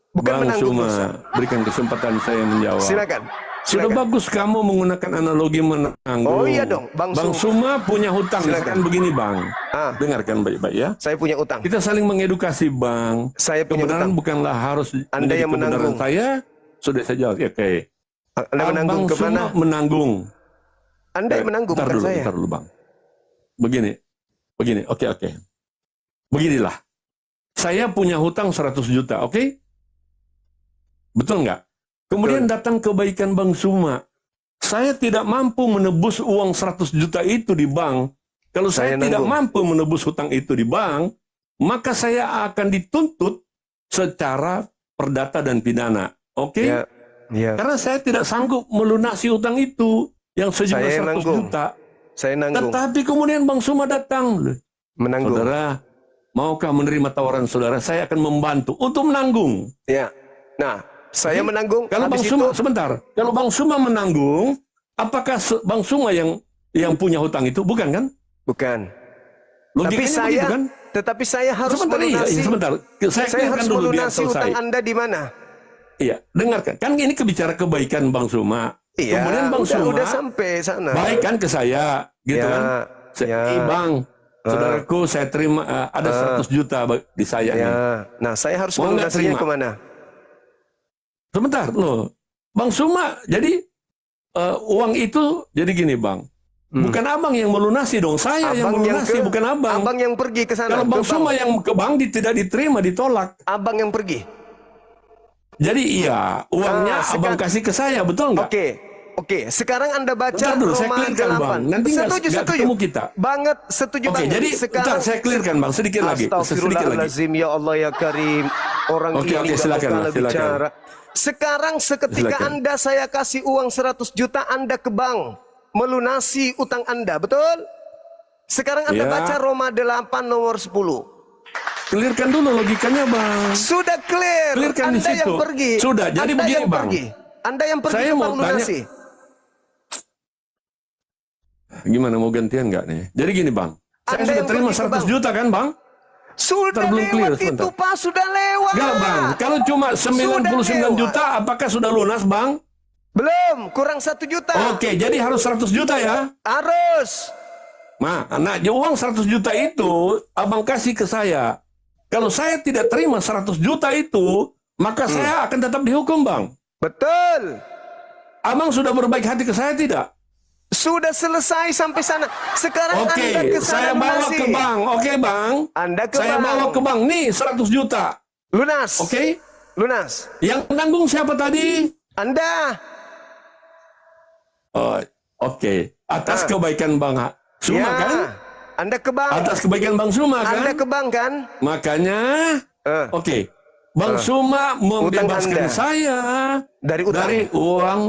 A: Bukan
I: Bang
A: menanggung
I: Suma,
A: dosa.
I: berikan kesempatan saya menjawab.
A: Silakan.
I: Sudah bagus kamu menggunakan analogi menanggung.
A: Oh iya dong, Bang
I: Suma punya hutang.
A: Silakan.
I: Misalkan begini, Bang.
A: Ah.
I: Dengarkan baik-baik ya.
A: Saya punya utang.
I: Kita saling mengedukasi, Bang.
A: Saya punya
I: Kebenaran
A: utang.
I: bukanlah harus
A: Anda
I: menjadi
A: yang
I: kebenaran
A: menanggung.
I: saya. Sudah saya jawab. Ya, oke.
A: Anda menanggung
I: Bang
A: kemana?
I: Suma menanggung.
A: Anda yang menanggung,
I: Bentar
A: bukan
I: dulu,
A: saya.
I: bentar dulu, Bang. Begini. Oke. Beginilah. Saya punya hutang 100 juta, oke? Betul nggak? Kemudian datang kebaikan Bang Suma. Saya tidak mampu menebus uang 100 juta itu di bank. Kalau saya tidak
A: nanggung.
I: mampu menebus hutang itu di bank, maka saya akan dituntut secara perdata dan pidana. Oke?
A: Ya. Iya.
I: Karena saya tidak sanggup melunasi utang itu yang sejumlah
A: Saya
I: 100
A: nanggung.
I: juta.
A: Saya nanggung.
I: Tetapi kemudian Bang Suma datang.
A: Menanggung.
I: Saudara, maukah menerima tawaran saudara? Saya akan membantu untuk menanggung.
A: Ya. Nah, saya menanggung.
I: Kalau Bang
A: Habis
I: Suma,
A: itu,
I: sebentar. Kalau Bang Suma menanggung, apakah Bang Suma yang punya hutang itu? Bukan kan?
A: bukan. Tapi
I: Logikanya
A: saya,
I: begitu kan?
A: tetapi saya harus
I: Sebentar,
A: melunasi.
I: sebentar. Saya
A: Saya
I: clearkan
A: harus
I: dulu biar
A: melunasi
I: selesai.
A: utang Anda di mana?
I: Iya, dengarkan. Kan ini kebicara kebaikan Bang Suma.
A: Iya,
I: Kemudian Bang Suma
A: udah sampai sana.
I: baik kan ke saya, gitu
A: Ya,
I: kan?
A: ya.
I: Bang, saudaraku saya terima ada 100 juta di saya nih.
A: Ya. Nah, saya harus
I: Mau nggak
A: melunasinya
I: terima?
A: kemana?
I: Sebentar loh, Bang Suma. Jadi uang itu jadi gini Bang. Bukan abang yang melunasi dong, saya yang melunasi, bukan abang.
A: Abang yang pergi ke sana.
I: Kalau Bang
A: ke
I: Suma
A: bank.
I: yang ke bank tidak diterima, ditolak.
A: Abang yang pergi.
I: Jadi iya, uangnya abang kasih ke saya, betul nggak?
A: Oke. Sekarang Anda baca
I: Bentar dulu, saya
A: Roma
I: clearkan, Bang.
A: 8.
I: Nanti nggak
A: setuju.
I: ketemu kita.
A: Banget, setuju
I: Oke,
A: banget.
I: jadi bentar, saya clearkan Bang, sedikit lagi. Sedikit lagi.
A: Astagfirullahaladzim, ya Allah ya Karim. Orang
I: Oke,
A: ini nggak
I: silakan,
A: kalah
I: silakan.
A: bicara. Sekarang seketika
I: Silakan.
A: Anda saya kasih uang 100 juta Anda ke bank. Melunasi utang Anda, betul? Sekarang Anda
I: Ya.
A: baca Roma 8 nomor 10.
I: Clearkan dulu logikanya Bang.
A: Sudah clear.
I: Clearkan di
A: Anda
I: situ.
A: yang pergi.
I: Sudah, jadi
A: Anda
I: begini,
A: yang
I: Bang.
A: pergi. Anda yang pergi
I: Saya
A: ke
I: mau
A: bank
I: tanya-
A: lunasi.
I: Gimana, mau gantian nggak nih? Jadi gini Bang, saya
A: Anda
I: sudah
A: yang
I: terima
A: pergi ke
I: 100
A: bank.
I: juta kan Bang?
A: Sudah
I: Belum clear,
A: lewat itu
I: sebentar.
A: Pak, sudah lewat.
I: Enggak Bang, kalau cuma 99
A: lewat.
I: juta apakah sudah lunas Bang?
A: Belum, kurang 1 juta.
I: Oke, jadi harus 100 juta ya?
A: Harus.
I: Nah, uang 100 juta itu abang kasih ke saya. Kalau saya tidak terima 100 juta itu, maka saya akan tetap dihukum Bang.
A: Betul.
I: Abang sudah berbaik hati ke saya tidak?
A: Sudah selesai sampai sana. Sekarang
I: Oke,
A: Anda ke sana
I: saya bawa
A: lunasi.
I: ke bank. Oke Bang,
A: Anda ke
I: saya
A: bank.
I: bawa ke bank. Nih 100 juta.
A: Lunas.
I: Oke?
A: Lunas.
I: Yang menanggung siapa tadi?
A: Anda.
I: Oh, oke. Atas kebaikan Bang Suma
A: Ya.
I: kan?
A: Anda ke bank.
I: Atas kebaikan Bang Suma kan?
A: Anda ke bank kan?
I: Makanya,
A: Eh.
I: oke. Bang Suma membebaskan
A: Anda.
I: saya
A: Dari utang.
I: dari uang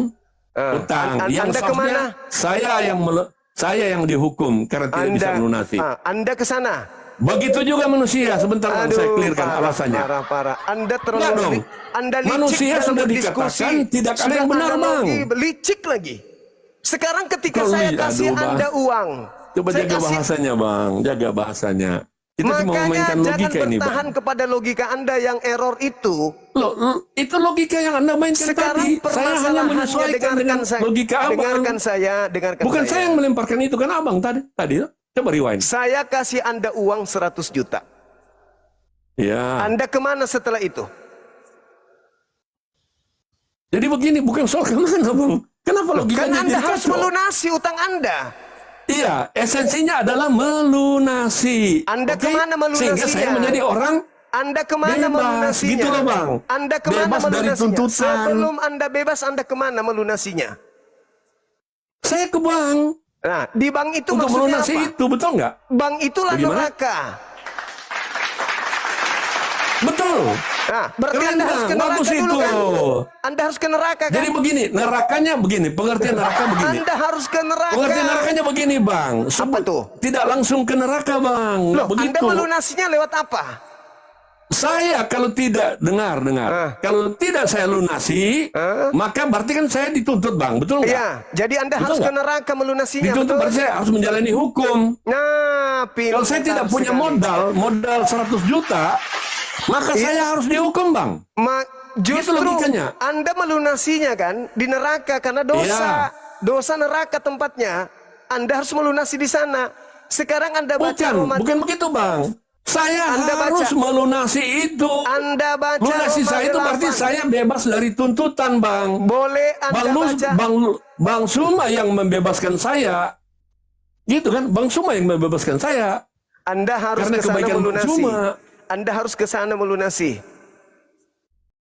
I: utang. Yang
A: Anda
I: seharusnya
A: kemana?
I: saya yang dihukum karena tidak bisa melunasi.
A: Anda ke sana.
I: Begitu juga manusia. Sebentar Bang, saya clearkan alasannya.
A: Parah. Anda
I: Enggak
A: terlalu
I: dong.
A: Anda licik
I: Manusia
A: dalam
I: sudah
A: berdiskusi.
I: dikatakan tidak ada
A: Sudah
I: yang benar,
A: Anda
I: Bang.
A: licik lagi. Sekarang ketika
I: Kok
A: saya
I: li-
A: kasih
I: aduh, Bang.
A: Anda uang,
I: Coba
A: saya
I: jaga
A: kasih-
I: bahasanya Bang, jaga bahasanya. Kita cuma
A: makanya
I: memainkan
A: jangan
I: logika ini
A: bertahan
I: Bang.
A: kepada logika Anda yang error itu.
I: Loh, itu logika yang Anda mainkan
A: Sekarang
I: tadi. Saya hanya
A: permasalahannya
I: menyesuaikan dengan logika Abang.
A: dengarkan saya.
I: Bukan saya yang melemparkan itu kan Abang tadi. Coba rewind.
A: Saya kasih Anda uang 100 juta.
I: Ya.
A: Anda kemana setelah itu?
I: Jadi begini, bukan soal kemana Bang. Kenapa
A: Kan
I: logikanya
A: Anda
I: jadi
A: harus
I: kacau?
A: melunasi utang Anda.
I: Iya, esensinya adalah melunasi.
A: Anda
I: Oke?
A: kemana melunasinya?
I: Sehingga saya menjadi orang
A: Anda kemana
I: bebas,
A: melunasinya?
I: gitu loh, Bang.
A: Anda kemana
I: Bebas dari
A: melunasinya?
I: tuntutan.
A: Sebelum Anda bebas, Anda kemana melunasinya?
I: saya ke bank
A: Nah, di bank itu
I: untuk
A: maksudnya
I: melunasi
A: apa?
I: itu, betul nggak?
A: Bank itulah
I: Bagaimana?
A: neraka.
I: Betul.
A: Nah, berarti
I: Keren,
A: Anda harus
I: Bang.
A: ke neraka
I: Bagus
A: dulu
I: itu.
A: kan? Anda harus ke neraka kan?
I: Jadi begini, nerakanya begini, pengertian neraka begini.
A: Anda harus ke neraka.
I: Pengertian nerakanya begini, Bang.
A: Apa tuh?
I: Tidak langsung ke neraka, Bang.
A: Loh,
I: Nggak begitu.
A: Anda melunasinya lewat apa?
I: Saya kalau tidak dengar, kalau tidak saya lunasi, maka berarti kan saya dituntut Bang, betul nggak?
A: Iya, jadi Anda
I: Betul
A: harus ke
I: nggak?
A: neraka melunasinya.
I: Dituntut
A: betul?
I: berarti saya harus menjalani hukum.
A: Nah,
I: Kalau saya tidak punya modal 100 juta, maka
A: Iya.
I: saya harus dihukum Bang.
A: Justru
I: logikanya.
A: Anda melunasinya kan di neraka karena dosa.
I: Iya.
A: Dosa neraka tempatnya. Anda harus melunasi di sana. Sekarang Anda baca Roma.
I: Bukan begitu Bang. Saya
A: Anda
I: harus
A: baca.
I: melunasi itu.
A: Anda baca
I: Lunasi
A: Roma
I: saya itu
A: 8.
I: berarti saya bebas dari tuntutan Bang.
A: Boleh Anda baca.
I: Bang Suma yang membebaskan saya. Gitu kan? Bang Suma yang membebaskan saya.
A: Anda harus
I: Karena
A: ke sana
I: kebaikan Bang
A: melunasi.
I: Suma.
A: Anda harus ke sana melunasi.